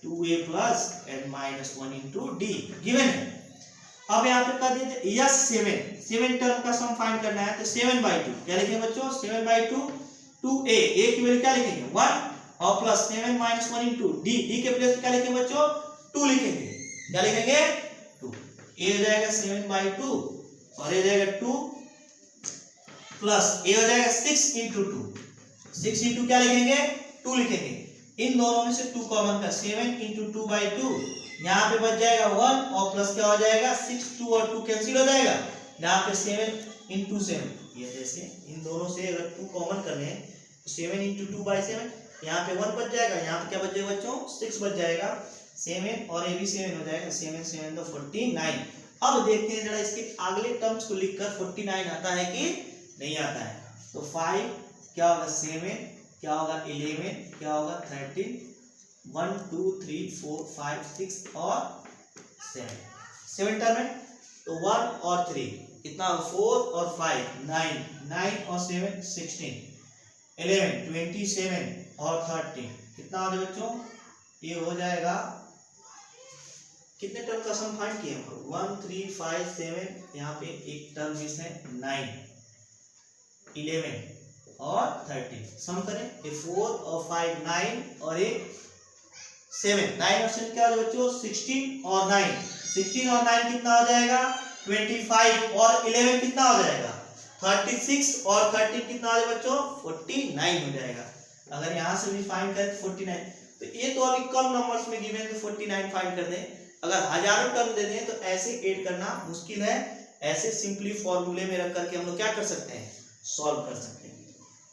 2a plus n minus 1 into D given है। अब यहाँ पे कर देते यस 7 टर्म का सम फाइंड करना है तो 7/2 क्या लिखेंगे बच्चों 7/2 2a की वैल्यू क्या लिखेंगे 1 और प्लस 7 माइनस 1 इंटू डी के प्लेस क्या लिखेंगे बच्चों 2 लिखेंगे क्या लिखेंगे 2 a हो जाएगा 7/2 और ये हो जाएगा 2 प्लस a हो जाएगा 6 इंटू 6 इंटू क्या लिखेंगे 2 लिखेंगे। इन दोनों में से 2 कॉमन का 7 इंटू 2/2 यहाँ पे बच जाएगा 1 और प्लस क्या हो जाएगा 6 2 और 2 कैंसिल हो जाएगा यहाँ पे 7 इंटू 7 ये जैसे इन दोनों से अगर 2 कॉमन करने हैं तो 7 इंटू 2/7 यहाँ पे 1 बच जाएगा यहाँ पे क्या बच जाएगा बच्चों 6 बच जाएगा 7 और ये भी 7 हो जाएगा 7 7 तो 49। अब देखते हैं जरा इसके अगले टर्म्स को लिखकर 49 आता है कि नहीं आता है। तो 5 क्या होगा 7 क्या होगा 11 क्या होगा 13 1 2 3 4 5 6 और 7 टर्म है तो 1 और 3 कितना 4 और 5 9 और 7 16 11 27 और 13 कितना हो जाएगा बच्चों ये हो जाएगा कितने टर्म का सम फाइंड किए हम 1 3 5 7 यहाँ पे एक टर्म मिस है 9 11 और 13 सम करें ये 4 और 5 9 और एक 7 9 और 7 क्या हो जाएगा बच्चों 16 और 9 कितना हो जाएगा 25 और 11 कितना हो जाएगा 36 और 13 कितना हो जाएगा बच्चों 49 हो जाएगा। अगर यहाँ से भी फाइंड करें तो 49 तो ये तो अभी कम नंबर्स में गिवन तो 49 फाइंड कर दें। अगर हजारों टर्म दे दें तो ऐसे ऐड करना मुश्किल है, ऐसे सिंपली फॉर्मूले में रख करके हम लोग क्या कर सकते हैं सॉल्व कर सकते हैं।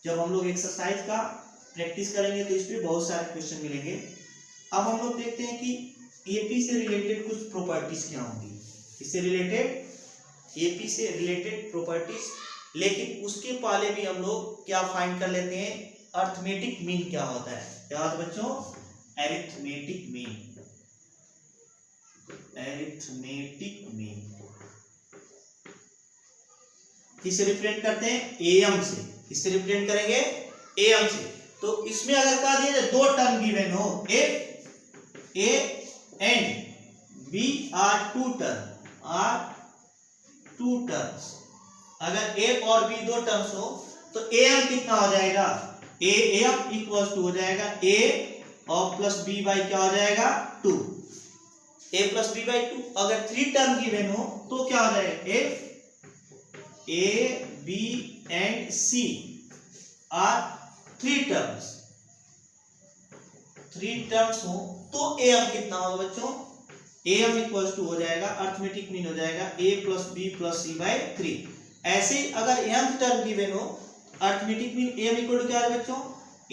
जब हम लोग एक्सरसाइज का प्रैक्टिस करेंगे तो इस पर बहुत सारे क्वेश्चन मिलेंगे। अब हम लोग देखते हैं कि एपी से रिलेटेड कुछ प्रॉपर्टीज क्या होंगी, इससे रिलेटेड एपी से रिलेटेड प्रॉपर्टीज, लेकिन उसके पहले भी हम लोग क्या फाइंड कर लेते हैं अरिथमेटिक मीन क्या होता है। क्या होता है बच्चों अरिथमेटिक मीन। अरिथमेटिक मीन किससे रिप्रेजेंट करते हैं एम से, किससे रिप्रेजेंट करेंगे एम से। तो इसमें अगर कहा दिया जाए दो टर्म गिवन हो if a and b are two terms, अगर ए और बी दो टर्म्स हो तो ए एम कितना हो जाएगा ए एम इक्वल्स टू हो जाएगा ए और प्लस बी बाई क्या हो जाएगा 2 ए प्लस बी बाई 2। अगर 3 टर्म गिवन हो तो क्या हो जाएगा if a b and c are 3 terms हो तो एम कितना होगा बच्चों एम इक्वल्स टू हो जाएगा अरिथमेटिक मीन हो जाएगा a plus b plus c by 3। ऐसे अगर nth टर्म गिवन हो arithmetic mean m equal to क्या है बच्चों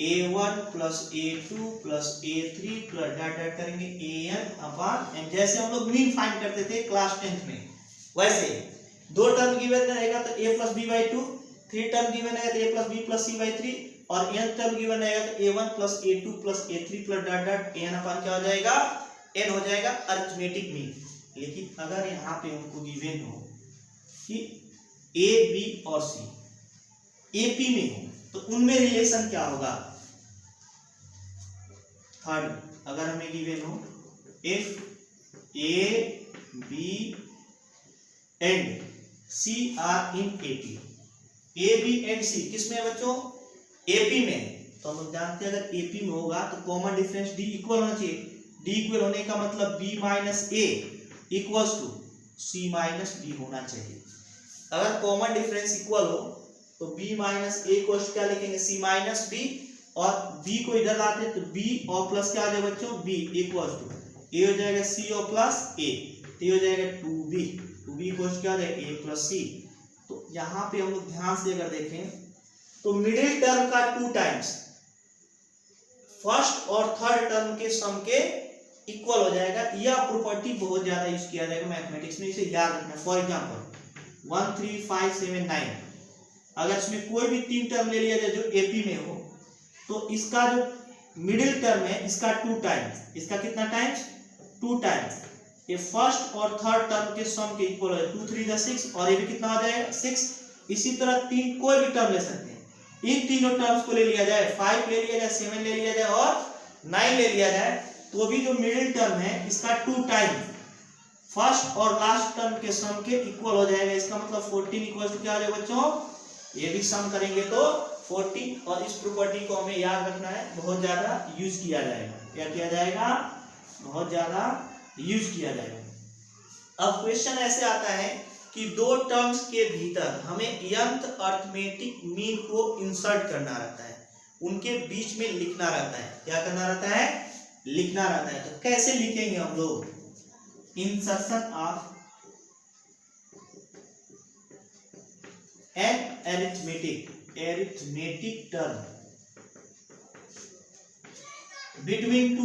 a1 plus a2 plus a3 plus dot करेंगे an अपॉन m। जैसे हम लोग मीन फाइंड करते थे क्लास 10th में, वैसे दो टर्म गिवन रहेगा तो a plus b by 2, 3 term given रहेगा तो a plus b plus c by 3 और n टर्म गिवन रहेगा तो a1 plus a2 plus a3 plus dot n upon क्या हो जाएगा n हो जाएगा अरिथमेटिक मीन। लेकिन अगर यहाँ पे हमको गिवन हो कि a b और c AP में हो तो उनमें रिलेशन क्या होगा। थर्ड अगर हमें गिवन हो if a b and c are in AP, a b and c किस में है बच्चों एपी में है, तो हम लोग जानते हैं अगर एपी में होगा तो कॉमन डिफरेंस डी इक्वल होना चाहिए। डी इक्वल होने का मतलब b minus a equals to c minus d होना चाहिए। अगर कॉमन डिफरेंस इक्वल हो तो b माइनस ए को क्या लिखेंगे c माइनस बी और b को इधर लाते तो b और प्लस क्या आ जाएगा बच्चों b इक्वल टू a हो जाएगा c और प्लस a तो ये हो जाएगा 2b इक्वल क्या आ जाएगा a प्लस c। तो यहाँ पे हम लोग ध्यान से अगर देखें तो मिडिल टर्म का 2 टाइम्स फर्स्ट और थर्ड टर्म के सम के इक्वल हो जाएगा। यह प्रॉपर्टी बहुत ज्यादा यूज किया जाएगा मैथमेटिक्स में, इसे याद रखना। फॉर एग्जाम्पल 1 3 5 7 9 अगर इसमें कोई भी 3 टर्म ले लिया जाए जो एपी में हो तो इसका जो मिडिल टर्म है इसका 2 टाइम्स, इसका कितना टाइम्स 2 टाइम्स ये फर्स्ट और थर्ड टर्म के सम के इक्वल है। 2 3 6 और ये भी कितना आ जाएगा 6। इसी तरह तीन कोई भी टर्म ले सकते हैं, इन तीनों टर्म्स को ले लिया जाए, 5 ले लिया जाए, 7 ले लिया जाए और 9 ले लिया जाए, तो भी जो मिडिल टर्म है इसका 2 टाइम फर्स्ट और लास्ट टर्म के सम के इक्वल हो जाएगा। इसका मतलब 14 इक्वल टू क्या आ जाएगा बच्चों, ये भी सम करेंगे तो 14। और इस प्रॉपर्टी को हमें याद रखना है, बहुत ज्यादा यूज किया जाएगा। क्या किया जाएगा, बहुत ज्यादा यूज किया जाएगा। अब क्वेश्चन ऐसे आता है कि दो टर्म्स के भीतर हमें nth अरिथमेटिक मीन को इंसर्ट करना रहता है, उनके बीच में लिखना रहता है। क्या करना रहता है, लिखना रहता है। तो कैसे लिखेंगे हम लोग, insertion of an arithmetic term between two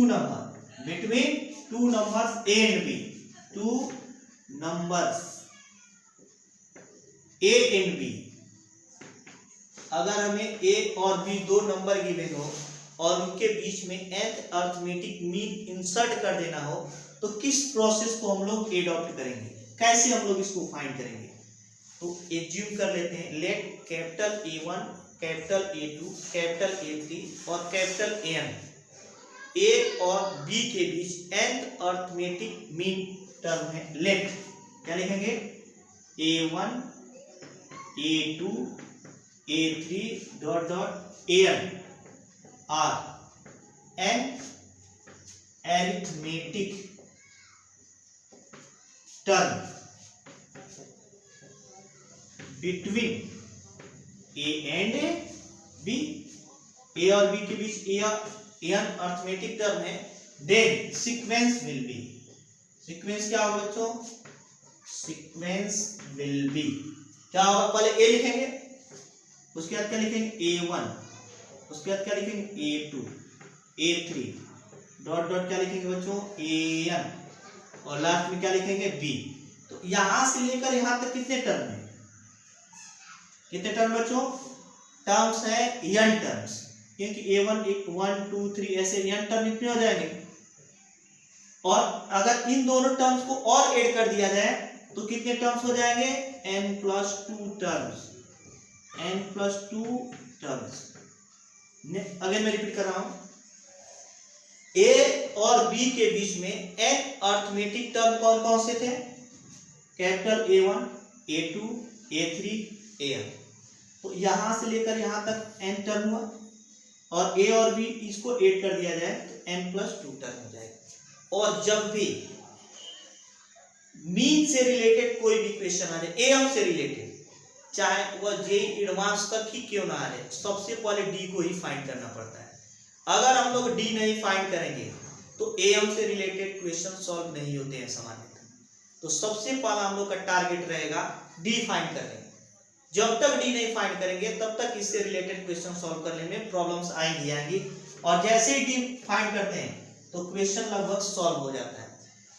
numbers a and b, two numbers a and b. अगर हमें ए और बी दो नंबर गिवन हो और उनके बीच में nth अरिथमेटिक मीन इंसर्ट कर देना हो, तो किस प्रोसेस को हम लोग एडॉप्ट करेंगे, कैसे हम लोग इसको फाइंड करेंगे। तो एज्यूम कर लेते हैं, let capital A1, capital A2, capital A3 और कैपिटल AN ए और बी के बीच nth अरिथमेटिक मीन टर्म है। लेट क्या लिखेंगे, A1 A2 A3 dot dot AN are n arithmetic term between a and b. A और बी के बीच एन अरिथमेटिक टर्म है। Then sequence will be, sequence क्या होगा बच्चों, सीक्वेंस विल बी क्या होगा, पहले ए लिखेंगे, उसके बाद क्या लिखेंगे A1, उसके बाद क्या लिखेंगे A2 A3 डॉट डॉट क्या लिखेंगे बच्चों AN और लास्ट में क्या लिखेंगे B। तो यहां से लेकर यहां तक कितने टर्म है, कितने टर्म बच्चों, टर्म्स है n टर्म्स, क्योंकि A1 1 2 3 ऐसे n टर्म इतने हो जाएंगे। और अगर इन दोनों टर्म्स को और ऐड कर दिया जाए तो कितने टर्म्स हो जाएंगे, n+2 टर्म्स, n+2 टर्म्स। अगर मैं रिपीट कर रहा हूं, ए और बी के बीच में n अरिथमेटिक टर्म कौन कौन से थे, capital A1 A2 A3 AN। तो यहां से लेकर यहां तक n टर्म हुआ और a और b इसको ऐड कर दिया जाए तो n+2 टर्म हो जाएगा। और जब भी मीन से रिलेटेड कोई भी क्वेश्चन आ जाए, एम से रिलेटेड, चाहे वह जेईई एडवांस तक ही क्यों ना आ जाए, सबसे पहले डी को ही फाइंड करना पड़ता है। अगर हम लोग डी नहीं फाइंड करेंगे तो एम से रिलेटेड क्वेश्चन सॉल्व नहीं होते हैं सामान्यतः। तो सबसे पहला हम लोग का टारगेट रहेगा डी फाइंड करने। जब तक डी नहीं फाइंड करेंगे तब तक इससे रिलेटेड क्वेश्चन सॉल्व करने में प्रॉब्लम्स आएंगी और जैसे ही डी फाइंड करते हैं तो क्वेश्चन लगभग सॉल्व हो जाता है।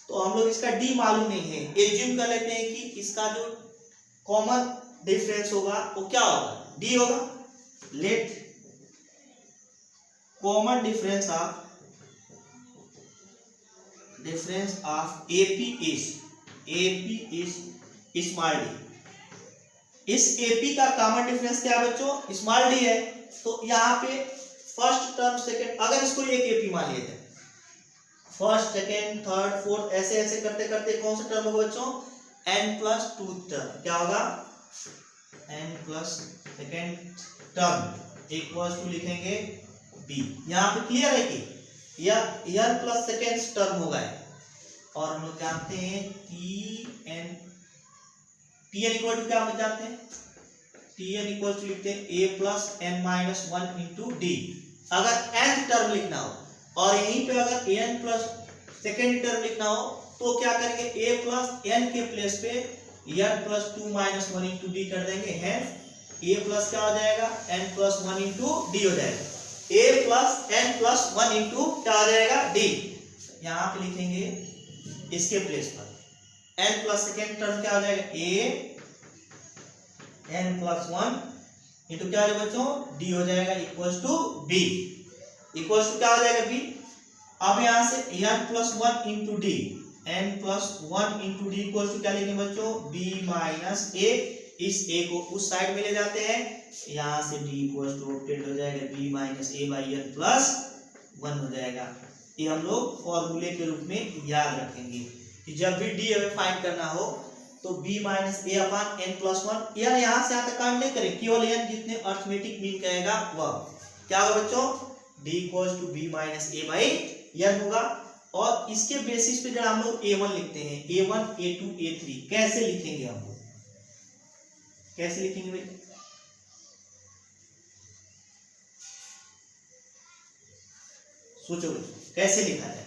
तो हम लोग इसका डी मालूम नहीं है, एज्यूम कर लेते हैं कि इसका जो कॉमन डिफरेंस होगा वो क्या होगा, डी होगा। Late common difference of AP is small D. इस AP का कॉमन डिफरेंस क्या है बच्चों, स्मॉल डी है। तो यहाँ पे फर्स्ट टर्म सेकेंड, अगर इसको एक AP मान लिया जाए, फर्स्ट सेकेंड थर्ड फोर्थ ऐसे ऐसे करते करते कौन सा टर्म होगा बच्चों, n+2 टर्म। क्या होगा, n+2 टर्म इक्वल टू लिखेंगे b। यहाँ पे क्लियर है कि यह n+2 टर्म होगा। और हम लोग जानते हैं Tn इक्वल टू क्या हम जानते हैं, Tn इक्वल टू लिखते हैं a+n-1 इंटू डी। अगर nth टर्म लिखना हो और यहीं पे अगर n+2 टर्म लिखना हो तो क्या करेंगे, a+n के प्लेस पे n+2-1 इंटू डी कर देंगे। है a प्लस क्या हो जाएगा, n+1 इंटू डी हो जाएगा। a+n+1 इंटू क्या हो जाएगा, डी। यहाँ पे लिखेंगे इसके प्लेस पर n+2 टर्म क्या हो जाएगा, n+1 इंटू क्या हो जाएगा बच्चों, डी हो जाएगा equals to b. Equals to क्या हो जाएगा, बी। अब यहां से n+1 into d n plus 1 into d equal to क्या लिखेंगे बच्चों, b माइनस a। इस a को उस साइड में ले जाते हैं, यहाँ से d इक्वल टू ऑब्टेन हो जाएगा b minus a by n plus 1 हो जाएगा। ये हम लोग फॉर्मूले के रूप में याद रखेंगे कि जब भी d हमें फाइंड करना हो तो b minus a upon n plus 1, यार यहाँ से यहाँ तक काउंट नहीं करें, केवल n जितने अर्थमेटिक मीन कहेगा वह क्या होगा बच्चों, d equal to b minus a by n होगा। और इसके बेसिस पे जब हम लोग a1 लिखते हैं, a1 a2 a3 कैसे लिखेंगे हम लोग, कैसे लिखेंगे भाई, सोचो कैसे लिखा जाए।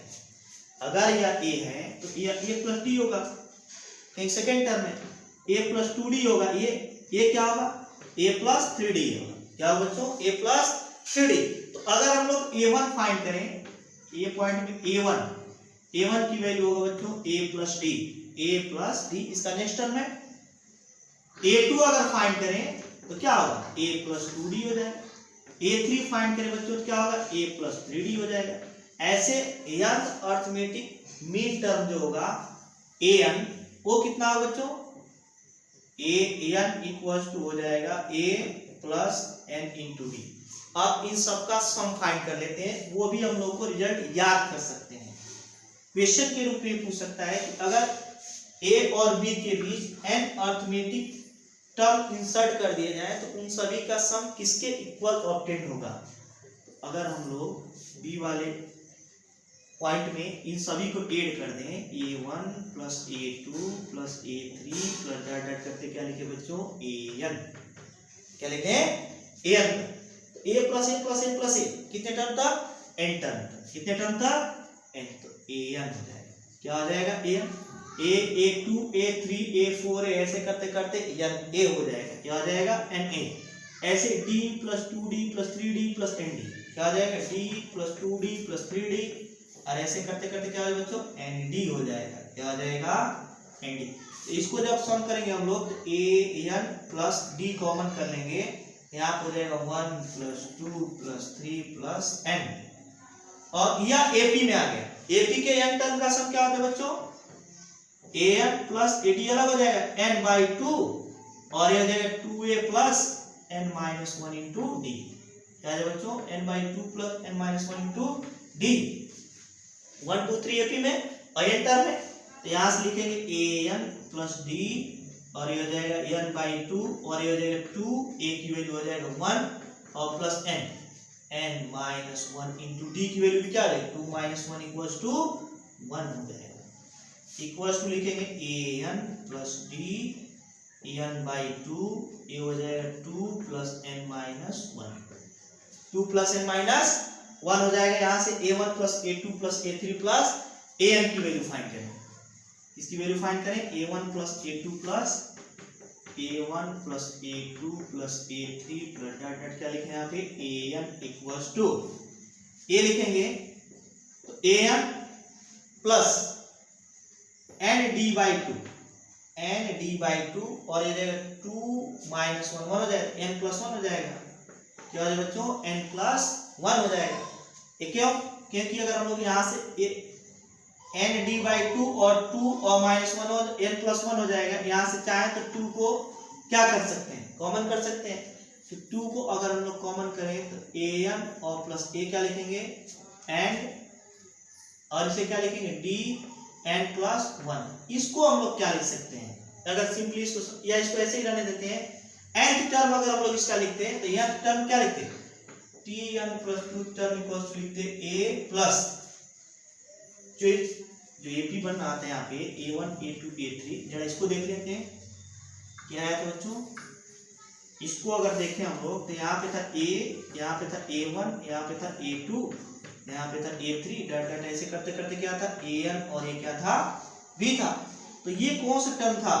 अगर यह a है तो यह a प्लस डी होगा, कहीं सेकेंड टर्म है a प्लस 2d होगा, ये क्या होगा a प्लस 3d होगा। क्या होगा बच्चों, a प्लस 3d। तो अगर हम लोग a1 फाइंड करें, ये पॉइंट में a1 की वैल्यू होगा बच्चों a प्लस डी, इसका नेक्स्ट टर्म है। a2 अगर फाइंड करें तो क्या होगा a प्लस 2d हो जाएगा। a3 फाइंड करें बच्चों तो क्या होगा a प्लस 3d हो जाएगा। ऐसे यंग अर्थमेटिक मीन टर्म जो होगा an वो कितना होगा बच्चों, an इक्वल टू हो जाएगा a plus n into D. अब इन सबका सम फाइंड कर लेते हैं, वो भी हम लोग को रिजल्ट याद कर सकते हैं। क्वेश्चन के रूप में पूछ सकता है कि अगर a और b के बीच n अर्थमेटिक टर्म इंसर्ट कर दिए जाए तो उन सभी का सम किसके इक्वल ऑब्टेन होगा। तो अगर हम लोग b वाले पॉइंट में इन सभी को ऐड कर दें, a1 plus a2 plus a3 plus dot dot करते क्या लिखे बच्चों an, क्या लिखे an। तो a plus n plus n plus a कितने टर्म था, n टर्म, कितने टर्म था n, तो an हो जाएगा। क्या हो जाएगा an, a2 a3 a4 ऐसे करते करते n a हो जाएगा। क्या हो जाएगा na। ऐसे d plus 2d plus 3d plus nd क्या हो जाएगा d plus 2d plus 3d, और ऐसे करते करते क्या होगा बच्चों nd हो जाएगा। क्या हो जाएगा nd। तो इसको जब सम करेंगे हम लोग तो an प्लस d कॉमन कर लेंगे, यहाँ हो जाएगा 1 प्लस 2 प्लस 3 प्लस n, और यह AP में आ गया। AP के n टर्म का सम क्या होता है बच्चों, an प्लस ad अलग हो जाएगा n बाई 2, और यह हो जाएगा 2a plus n minus 1 into D. क्या है बच्चों n by 2 plus n minus 1 into D. 1 2 3 AP में और n टर्म है, तो यहाँ से लिखेंगे an प्लस डी, और ये हो जाएगा n बाई 2, और ये हो जाएगा 2, a की वैल्यू हो जाएगा 1 और plus n minus 1 into d की वैल्यू भी क्या है 2 माइनस 1 इक्वल्स टू 1 हो जाएगा। इक्वल्स टू लिखेंगे an plus D n by 2, ये हो जाएगा 2 plus n minus 1, 2 plus n minus 1 हो जाएगा। यहाँ से a1 plus a2 plus a3 plus an की वैल्यू फाइंड करें, इसकी वैल्यू फाइंड करें a1 plus a2 plus a1 plus a2 plus a3 plus dot dot क्या लिखें यहाँ पे an इक्वल्स टू a लिखेंगे तो an plus n d by 2 और ये जाएगा 2 माइनस 1 हो जाएगा, n प्लस 1 हो जाएगा। क्या हो जाएगा बच्चों n प्लस 1 हो जाएगा। ये क्यों, क्योंकि अगर हम लोग यहाँ से n d बाई 2 और 2 और माइनस 1 हो n प्लस 1 हो जाएगा। यहाँ से चाहे तो 2 को क्या कर सकते हैं, कॉमन कर सकते हैं। तो 2 को अगर हम लोग कॉमन करें तो an और प्लस a क्या लिखेंगे एंड, और इसे क्या लिखेंगे d n प्लस 1। इसको हम लोग क्या लिख सकते हैं, अगर सिंपली इसको या इसको ऐसे ही रहने देते हैं, nth टर्म अगर हम लोग इसका लिखते हैं तो यह टर्म क्या लिखते हैं tn plus 2 term equals to लिखते हैं a प्लस जो AP बन आता है यहाँ पे a1 a2 a3, जरा इसको देख लेते हैं क्या है। तो बच्चों इसको अगर देखें हम लोग तो यहाँ पे था a, यहाँ पे था a1, यहाँ पे था a2, यहाँ पे था a3, डॉट डॉट ऐसे करते करते क्या था an, और ये क्या था b था। तो ये कौन सा टर्म था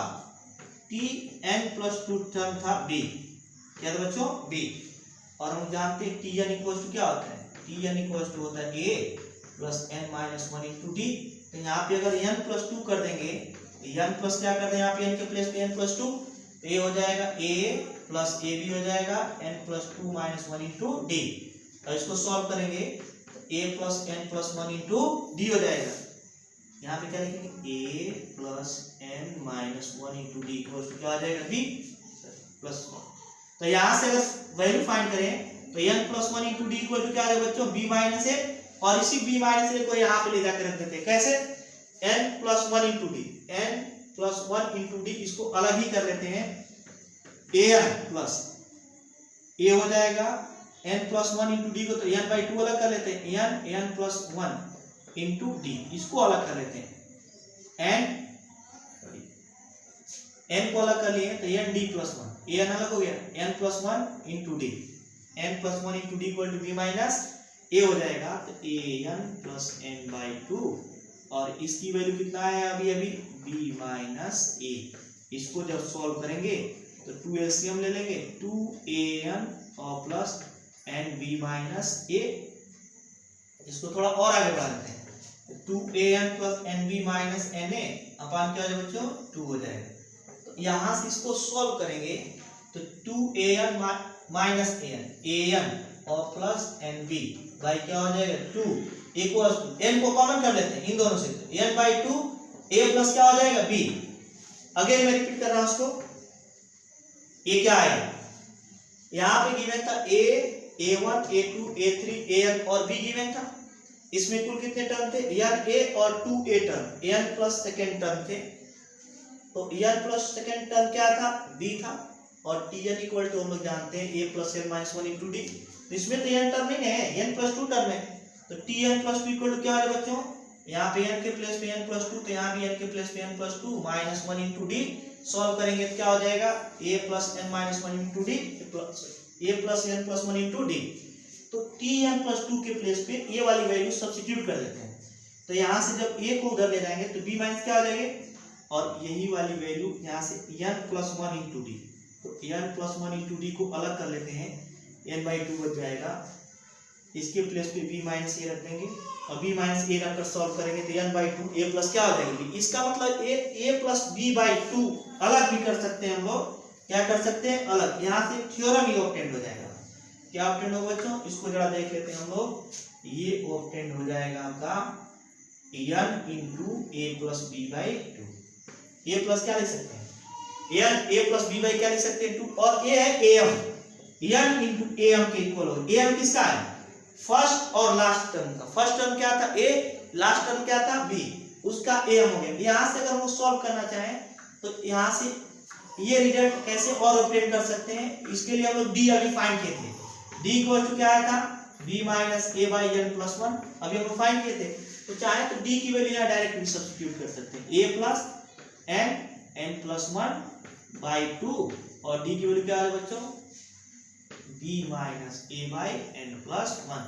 tn प्लस 2 टर्म था b, क्या था बच्चों b। और हम जानते हैं tn इक्वल्स टू क्या होता है, tn इक्वल्स टू होता है a plus n minus 1 into d. तो यहाँ पे अगर n प्लस 2 कर देंगे, n प्लस क्या कर दें यहाँ पे n के प्लेस पे n प्लस 2, तो ये हो जाएगा a प्लस a भी हो जाएगा n plus 2 minus 1 into d. और इसको सॉल्व करेंगे तो a plus n plus 1 into d हो जाएगा। यहाँ पे क्या लिखेंगे a plus n minus one into d equal to क्या आ जाएगा बी प्लस वन। तो यहाँ से अगर वैल्यू फाइंड करें तो n plus one into d equal to क्या आ जाएगा बच्चों बी माइनस ए, और इसी बी माइनस ए को यहाँ पे ले जाकर रख देते हैं कैसे n plus one into d, n plus one into d इसको अलग ही कर लेते हैं ए एन प्लस ए हो जाएगा n plus one into d को तो एन बाई टू अलग कर लेते हैं n plus one into d इसको अलग कर लेते हैं एन को अलग कर लिए तो n d plus one n अलग हो गया n plus one into d, n plus one into d equal to b minus a हो जाएगा तो a n plus n by two, और इसकी वैल्यू कितना है अभी अभी बी माइनस ए। इसको जब सॉल्व करेंगे तो 2 एलसीएम ले लेंगे 2an और plus n b minus a, इसको थोड़ा और आगे बढ़ा देते हैं 2an plus n b minus n a upon क्या हो जाएगा बच्चों 2 हो जाएगा। तो यहाँ से इसको सॉल्व करेंगे तो 2an माइनस an और प्लस एन बी बाई क्या हो जाएगा 2 इक्वल्स टू n को कॉमन कर लेते हैं इन दोनों से तो n बाई 2 a प्लस क्या हो जाएगा b। अगेन मैं रिपीट कर रहा हूं उसको, ये क्या आएगा यहाँ पे गिवन था a a1 a2 a3 an और b गिवन था, इसमें कुल कितने टर्म थे n a और 2a term n plus second term थे, तो n प्लस सेकेंड टर्म क्या था b था, और tn इक्वल टू हम लोग जानते हैं a plus n minus one into D, इसमें तो n टर्म नहीं है n प्लस 2 टर्म है, तो tn प्लस 2 इक्वल टू क्या है बच्चों यहाँ पे n के प्लेस पे n प्लस 2 तो यहाँ भी n के प्लेस पे n plus 2 minus one into d, solve करेंगे तो क्या हो जाएगा a plus n minus one into d a plus n plus one into d, तो tn प्लस 2 के प्लेस पे ये वाली वैल्यू सब्स्टिट्यूट कर देते हैं, तो यहाँ से जब a को उधर ले जाएंगे तो b माइनस क्या हो जाएंगे, और यही वाली वैल्यू यहाँ से n plus one into d, तो n plus one into d को अलग कर लेते हैं n बाई 2 बच जाएगा, इसके प्लेस पे b माइनस ए रख देंगे और b माइनस ए रखकर सॉल्व करेंगे तो n बाई 2 a प्लस क्या हो जाएगा b, इसका मतलब a प्लस b बाई 2 अलग भी कर सकते हैं हम लोग, क्या कर सकते हैं अलग, यहाँ से थ्योरम ही ऑब्टेंड हो जाएगा। क्या ऑब्टेंड होगा बच्चों इसको जरा देख लेते हैं हम लोग, ये ऑब्टेंड हो जाएगा आपका n into a plus b by 2, a plus क्या लिख सकते हैं n a plus b by क्या लिख सकते हैं 2, और a है am n इंटू am के इक्वल हो, am किसका है फर्स्ट और लास्ट टर्म का, फर्स्ट टर्म क्या था a, लास्ट टर्म क्या था b, उसका am हो गया। यहाँ से अगर हम सॉल्व करना चाहें तो यहाँ से ये रिजल्ट कैसे और ऑब्टेन कर सकते हैं, इसके लिए हम लोग d अभी फाइंड किए थे, d इक्वल टू क्या आया था b minus a by n plus one, अभी हम लोग फाइंड किए थे, तो चाहे तो d की वैल्यू यहाँ डायरेक्टली सब्स्टिट्यूट कर सकते हैं a plus n plus one by 2, और d की वैल्यू क्या है बच्चों b minus a by n plus one,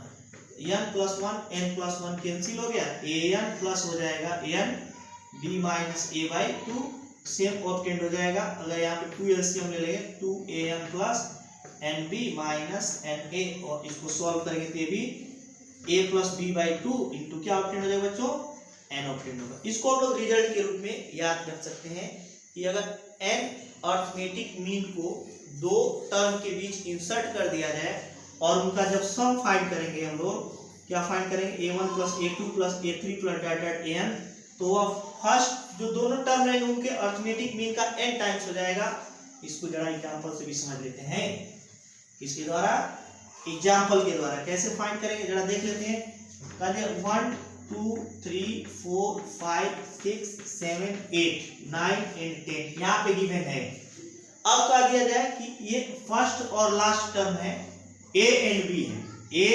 n plus one n plus one cancel हो गया, ए एन प्लस हो जाएगा n b minus a by 2 same obtained हो जाएगा। अगर यहाँ पे 2 एलसीएम ले लेंगे 2an plus n b minus n a, और इसको सॉल्व करेंगे तो ये भी a plus b by 2 into क्या ऑब्टेंड हो जाएगा बच्चों n ऑब्टेंड होगा। इसको हम लोग रिजल्ट के रूप में याद रख सकते हैं कि अगर n अरिथमेटिक मीन को दो टर्म के बीच इंसर्ट कर दिया जाए और उनका जब सम फाइंड करेंगे हम लोग क्या फाइंड करेंगे a1 plus a2 plus a3 plus dot dot an, तो वह फर्स्ट जो दोनों टर्म रहेंगे उनके अरिथमेटिक मीन का n टाइम्स हो जाएगा। इसको जरा एग्जांपल से भी समझ लेते हैं, इसके द्वारा एग्जांपल के द्वारा कैसे फाइंड करेंगे जरा देख लेते हैं। कहते हैं 1 2 3 4 5 6 7 8 9 एंड 10 यहाँ पे गिवन है। अब क्या दिया जाए कि ये फर्स्ट और लास्ट टर्म है a एंड b है, a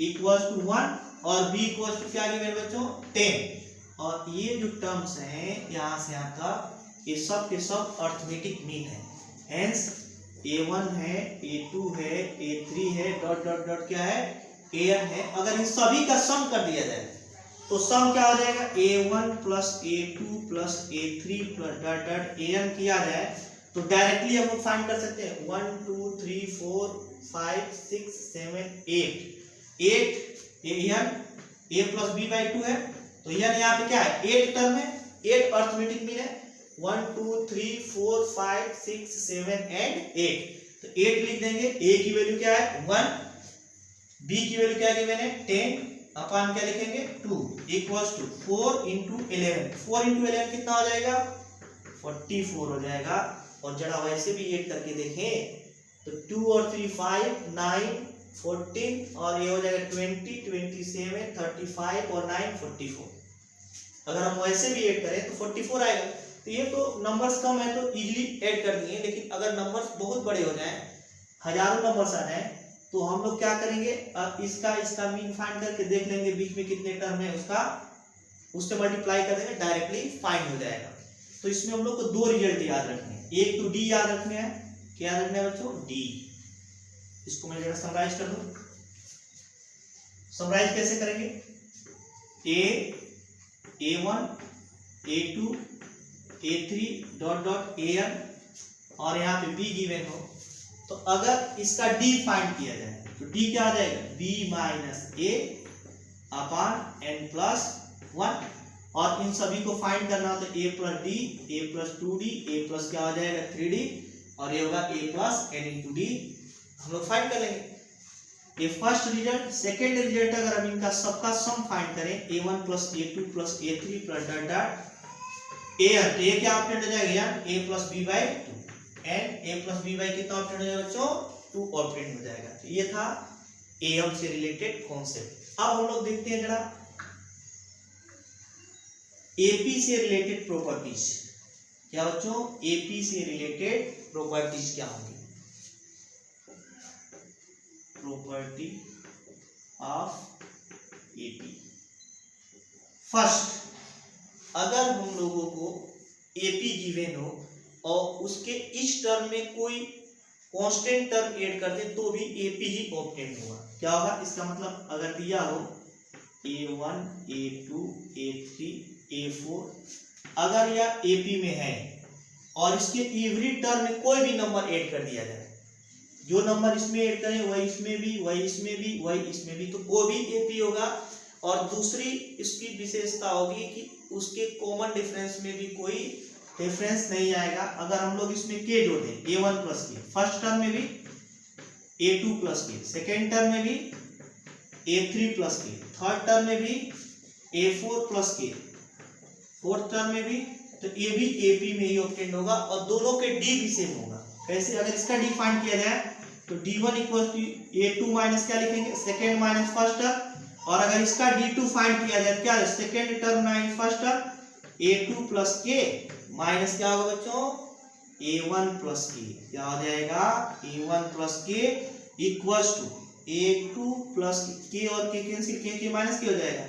इक्वल्स टू 1 और b इक्वल्स टू क्या गिवन बच्चों 10, और ये जो टर्म्स हैं यहाँ से यहाँ तक ये सब के सब अरिथमेटिक मीन है, हेंस a1 है a2 है a3 है डॉट डॉट डॉट क्या है an है। अगर इन सभी का सम कर दिया जाए तो सम क्या हो जाएगा a1 plus a2 plus a3 plus dot dot an किया जाए तो डायरेक्टली हम लोग फाइंड कर सकते हैं 1 2 3 4 5 6 7 8 an a plus b by 2 है, तो n यहाँ पे क्या है 8 टर्म है, 8 अरिथमेटिक मीन है 1 2 3 4 5 6 7 एंड 8, तो 8 लिख देंगे। a की वैल्यू क्या है 1, b की वैल्यू क्या गिवन है 10, अपान क्या लिखेंगे 2 इक्वल्स टू 4 इंटू 11। 4 इंटू 11 कितना हो जाएगा 44 हो जाएगा। और जरा वैसे भी ऐड करके देखें तो 2 और 3 5 9 14 और ये हो जाएगा 20 27 35 और 9 44। अगर हम वैसे भी ऐड करें तो 44 आएगा। तो ये तो नंबर्स कम है तो इजीली ऐड कर दिए, लेकिन अगर नंबर्स बहुत बड़े हो जाएं, हजारों नंबर्स आ जाएं, तो हम लोग क्या करेंगे, इसका मीन फाइंड करके देख लेंगे बीच में कितने टर्म है उसका, उससे मल्टीप्लाई कर देंगे, डायरेक्टली फाइंड हो जाएगा। तो इसमें हम लोग को दो रिजल्ट याद रखने हैं। एक तो डी याद रखने हैं, क्या याद रखना है बच्चों, डी। इसको मैं जरा समराइज कर दूं। समराइज कैसे करेंगे, A1 A2 A3 dot dot AN और यहाँ पे B गिवन हो, तो अगर इसका D फाइंड किया जाए तो D क्या आ जाएगा, B minus A upon N plus 1। और इन सभी को फाइंड करना हो तो A plus D, A plus 2D, A plus क्या हो जाएगा 3D और ये होगा A plus N into D। हम लोग फाइंड कर लेंगे ये फर्स्ट रिजल्ट। सेकेंड रिजल्ट अगर हम इनका सबका सम फाइंड करें A1 plus A2 plus A3 plus dot dot AN, तो ये क्या ऑप्टेंड हो जाएगा यार A plus B by 2 and A plus B by कितना ऑप्टेंड हो जाएगा बच्चों 2 ऑप्टेंड हो जाएगा। तो ये था AM से रिलेटेड कॉन्सेप्ट। अब हम लोग देखते हैं जरा AP से रिलेटेड प्रॉपर्टीज। क्या बच्चों, AP से रिलेटेड प्रॉपर्टीज क्या होंगी, प्रॉपर्टी ऑफ AP। फर्स्ट, अगर हम लोगों को AP गिवन हो और उसके इस टर्म में कोई कांस्टेंट टर्म ऐड कर दे तो भी AP ही ऑब्टेन होगा। क्या होगा, इसका मतलब अगर दिया हो A1 A2 A3 A4, अगर यह AP में है और इसके एवरी टर्म में कोई भी नंबर ऐड कर दिया जाए, जो नंबर इसमें ऐड करें वही इसमें भी, वही इसमें भी, वही इसमें भी, तो वो भी AP होगा। और दूसरी इसकी विशेषता होगी कि उसके कॉमन डिफरेंस में भी कोई डिफरेंस नहीं आएगा। अगर हम लोग इसमें K जोड़ दें A1 plus K, first term में भी A2 plus K, second term में भी A3 plus K, third term में भी A4 plus K, fourth term में भी, तो ये भी AP में ही ऑब्टेन होगा और दोनों के D भी सेम होगा। कैसे, अगर इसका D फाइंड किया जाए तो D1 equal to A2 minus क्या लिखेंगे, सेकेंड माइनस फर्स्ट टर्म, और अगर इसका D2 फाइंड किया जाए क्या है, second term minus first term, A2 plus K minus क्या होगा बच्चों A1 प्लस K, क्या हो जाएगा A1 plus K equals to A2 plus K और K cancel, K minus K हो जाएगा,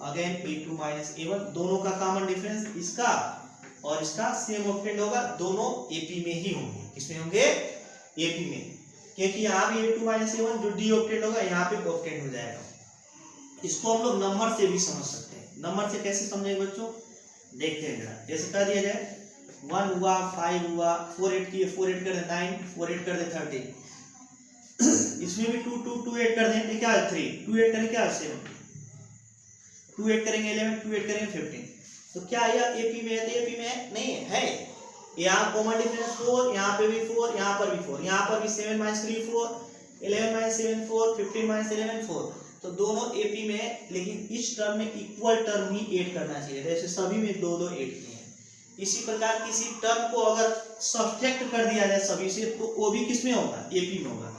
अगेन A2 माइनस A1, दोनों का कॉमन डिफरेंस इसका और इसका सेम ऑब्टेंड होगा, दोनों AP में ही होंगे। किसमें होंगे, AP में, क्योंकि यहाँ भी A2 माइनस A1 जो D ऑब्टेंड होगा यहाँ पे ऑब्टेंड हो जाएगा। इसको हम लोग नंबर से भी समझ सकते हैं। नंबर से कैसे समझेंगे बच्चों, देखते हैं जरा। जैसे कर दिया जाए 1 हुआ 5 हुआ 4 8 किए, 4 8 कर दे 9, 4 8 कर दे 13, इसमें भी 2 8 कर दें क्या है 3, 2 8 करें क्या है 7, 2 8 करेंगे 11, 2 8 करेंगे 15। तो क्या यह AP में है, तो AP में है नहीं है, यहाँ कॉमन डिफरेंस 4, यहाँ पे भी 4, यहाँ पर भी 4, यहाँ पर भी 7 माइनस 3 4, 11 माइनस 7 4, 15 माइनस 11 4, तो दोनों AP में है, लेकिन इस टर्म में इक्वल टर्म ही ऐड करना चाहिए, जैसे सभी में 2 ऐड किए हैं। इसी प्रकार किसी टर्म को अगर सब्ट्रैक्ट कर दिया जाए सभी से तो वो भी किस में होगा, AP में होगा।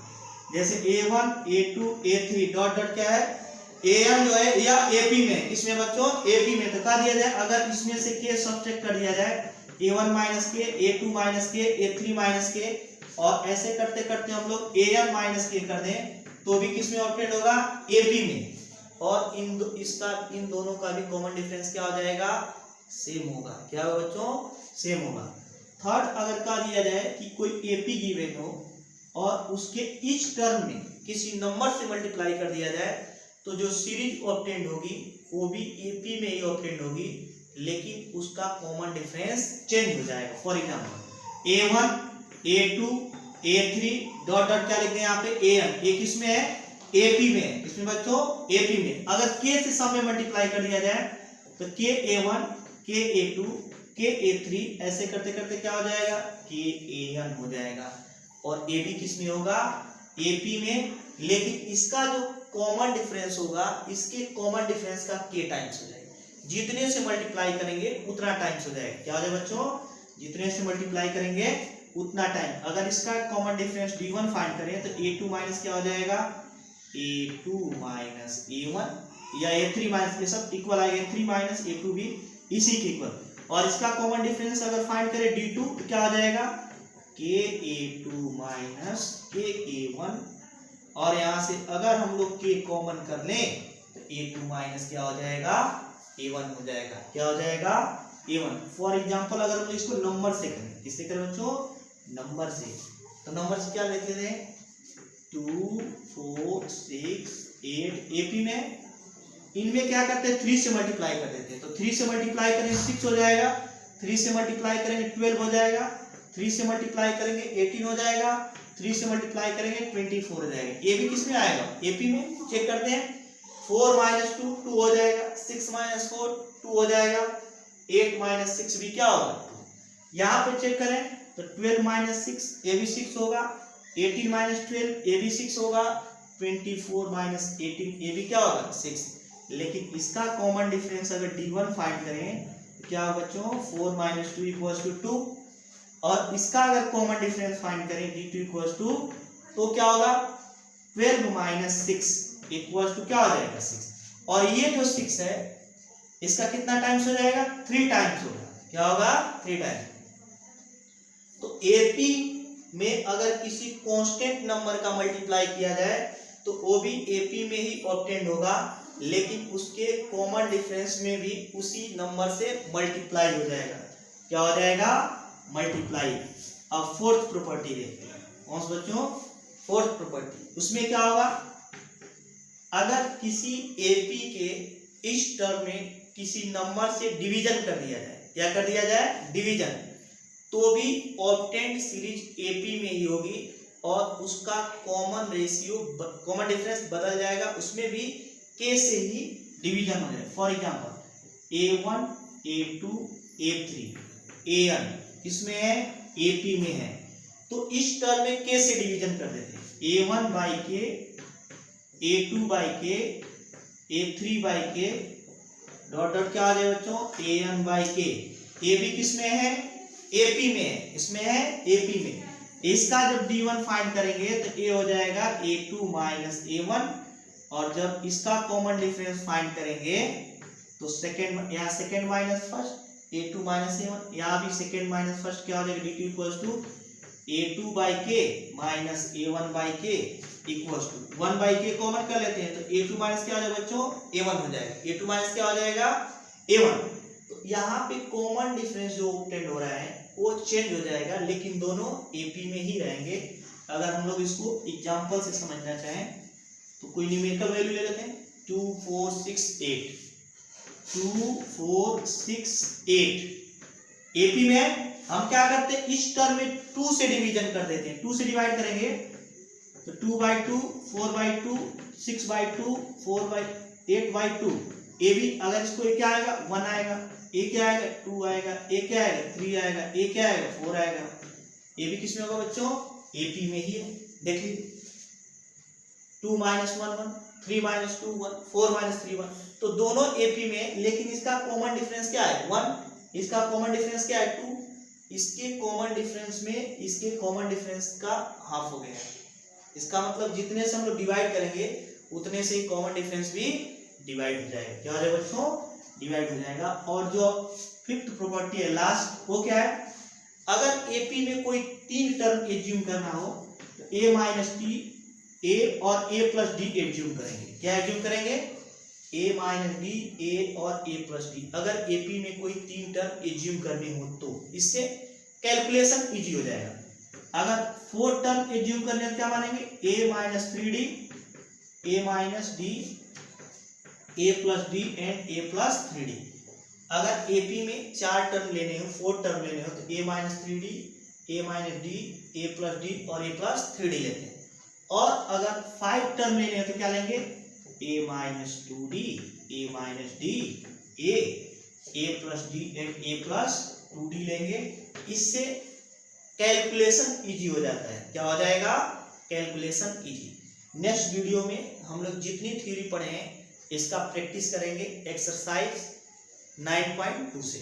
जैसे A1 A2 A3 dot dot क्या है AN जो है या AP में, इसमें बच्चों AP में, तो कर दिया जाए अगर इसमें से K सब्ट्रैक्ट कर दिया जाए A1 minus K, A2 minus K, A3 minus K, और ऐसे करते करते हम लोग AN माइनस K कर दें तो भी किसमें ऑब्टेंड होगा, AP में। और इन दोनों का भी कॉमन डिफरेंस क्या हो जाएगा, सेम होगा। क्या होगा बच्चों, सेम होगा। थर्ड, अगर कह दिया जाए कि कोई AP गिवन हो और उसके इच टर्म में किसी नंबर से मल्टीप्लाई कर दिया जाए तो जो सीरीज ऑब्टेंड होगी वो भी AP में ही ऑब्टेंड होगी, लेकिन उसका कॉमन डिफरेंस चेंज हो जाएगा। For example A1 A2 A3 dot dot क्या लिखते हैं यहाँ पे AN, ये किसमें है, AP में है, इसमें बच्चों AP में। अगर K से सम में मल्टीप्लाई कर दिया जाए तो K A1 K A2 K A3 ऐसे करते करते क्या हो जाएगा, K AN हो जाएगा, और AB किसमें होगा, AP में। लेकिन इसका जो कॉमन डिफरेंस होगा इसके कॉमन डिफरेंस का k टाइम्स हो जाएगा। जितने से मल्टीप्लाई करेंगे उतना टाइम्स हो जाएगा। क्या हो जाएगा बच्चों? जितने से मल्टीप्लाई करेंगे उतना टाइम। अगर इसका कॉमन डिफरेंस d1 फाइंड करें तो a2 माइनस क्या हो जाएगा? a2 माइनस a1 या a3 माइनस, ये सब इक्वल आएगा। a3 माइनस a2 भी इसी के इक्वल। और इसका कॉमन डिफरेंस अगर फाइंड करें d2 तो क्या हो जाएगा? ka2 minus ka1। और यहां से अगर हम लोग k कॉमन कर लें तो a2 माइनस क्या हो जाएगा? a1 हो जाएगा। क्या हो जाएगा? a1। फॉर एग्जांपल अगर हम इसको नंबर से करें, किससे करें बच्चों? नंबर से। तो नंबर से क्या लिखते थे? 2 4 6 8 एपी में इनमें क्या करते हैं? 3 से मल्टीप्लाई कर देते हैं। तो 3 से मल्टीप्लाई करेंगे 6 हो जाएगा, 3 से मल्टीप्लाई करेंगे 12 हो जाएगा, 3 से मल्टीप्लाई करेंगे 18 हो जाएगा, 3 से मल्टीप्लाई करेंगे 24 हो जाएगा। ये भी किस में आएगा? एपी में। चेक करते हैं। 4 माइनस 2 2 हो जाएगा, 6 माइनस 4 2 हो जाएगा, 8 माइनस 6 भी क्या होगा? 2। यहाँ पे चेक करें तो 12 माइनस 6 ये भी 6 होगा, 18 माइनस 12 ये भी 6 होगा, 24 माइनस 18 ये भी क्या होगा? 6। लेकिन इसका कॉमन डिफरेंस अगर d1 फाइंड करें तो क्या होगा बच्चों? 4 माइनस 2 इक्वल्स टू 2। और इसका अगर कॉमन डिफरेंस फाइंड करें d2 इक्वल्स टू, तो क्या होगा? 12 माइनस 6 इक्वल्स टू क्या हो जाएगा? 6। और ये जो 6 है इसका कितना टाइम्स हो जाएगा? 3 टाइम्स होगा। क्या होगा? 3 टाइम्स। तो एपी में अगर किसी कांस्टेंट नंबर का मल्टीप्लाई किया जाए तो वो भी एपी में ही ऑब्टेंड होगा, लेकिन उसके कॉमन डिफरेंस में भी उसी नंबर से मल्टीप्लाई हो जाएगा। क्या हो जाएगा? मल्टीप्लाई। अब फोर्थ प्रॉपर्टी देखते हैं। कौन सा बच्चों? Fourth property. उसमें क्या होगा? अगर किसी एपी के इस टर्म में किसी नंबर से डिवीजन कर दिया जाए, क्या कर दिया जाए? डिवीजन, तो भी ऑब्टेंड सीरीज एपी में ही होगी और उसका कॉमन रेशियो, कॉमन डिफरेंस बदल जाएगा, उसमें भी k से ही डिवीजन हो जाए। For example a1 a2 a3 an किसमें है? एपी में है। तो इस टर्म में k से डिवीजन कर देते हैं। a1 by k, a2 by k, a3 by k, dot dot क्या आ जाए बच्चों? an by k। ये भी किसमें है? एपी में है। इसमें है एपी में। इसका जब d1 फाइंड करेंगे तो a हो जाएगा a2 माइनस a1। और जब इसका कॉमन डिफरेंस फाइंड करेंगे तो सेकंड, यहाँ second minus first, a2 minus a1, यहाँ भी सेकंड माइनस फर्स्ट क्या हो जाएगा? d2 equals to a2 by k minus a1 by k equals to 1 by k common कर लेते हैं तो a2 माइनस क्या हो जाएगा बच्चों? a1 हो जाएगा। a2 माइनस क्या हो जाएगा? a1। तो यहाँ पे कॉमन डिफरेंस जो ऑब्टेंड हो रहा है वो चेंज हो जाएगा, लेकिन दोनों एपी में ही रहेंगे। अगर हम लोग इसको एग्जांपल से समझना चाहें तो कोई न्यूमेरिकल वैल्यू ले लेते हैं। 2 4 6 8, 2 4 6 8 एपी में हम क्या करते हैं? इस टर्म में 2 से डिवीजन कर देते हैं। 2 से डिवाइड करेंगे तो 2 by 2, 4 by 2, 6 by 2, 4 by 8 by 2। ए भी अगर इसको क्या आएगा? 1 आएगा। ए क्या आएगा? 2 आएगा। ए क्या आएगा? 3 आएगा। ए क्या आएगा? 4 आएगा। ए भी किसमें होगा बच्चों? एपी में ही है। देख लीजिए 2 माइनस 1 1, 3 माइनस 2 1, 4 माइनस 3 1। तो दोनों एपी में, लेकिन इसका कॉमन डिफरेंस क्या है? 1। इसका कॉमन डिफरेंस क्या है? 2। इसके कॉमन डिफरेंस में इसके कॉमन डिफरेंस का हाफ हो गया है। इसका मतलब जितने से हम लोग डिवाइड करेंगे उतने से ही कॉमन डिफरेंस भी डिवाइड हो जाएगा। क्या हो जाएगा बच्चों? डिवाइड हो जाएगा। और जो फिफ्थ प्रॉपर्टी है लास्ट, वो क्या है? अगर एपी में कोई 3 टर्म एज्यूम करना हो तो a माइनस टी, a और a प्लस डी एज्यूम करेंगे। क्या एज्यूम करेंगे? a माइनस डी, a और a प्लस डी। अगर एपी में कोई 3 टर्म एज्यूम करने हो तो इससे कैलकुलेशन इजी हो जाएगा। अगर 4 टर्म एज्यूम करने तो क्या मानेंगे? a minus 3d, a minus D, a plus D and a plus 3d। अगर एपी में 4 टर्म लेने हो, 4 टर्म लेने हो तो a minus 3d, a minus D, a plus D और a प्लस 3d लेते हैं। और अगर 5 टर्म लेने हो तो क्या लेंगे? a minus 2d, a minus D, a plus D and a plus 2d लेंगे। इससे कैलकुलेशन इजी हो जाता है। क्या हो जाएगा? Calculation easy. नेक्स्ट वीडियो में हम लोग जितनी थ्योरी पढ़े हैं इसका प्रैक्टिस करेंगे एक्सरसाइज 9.2 से।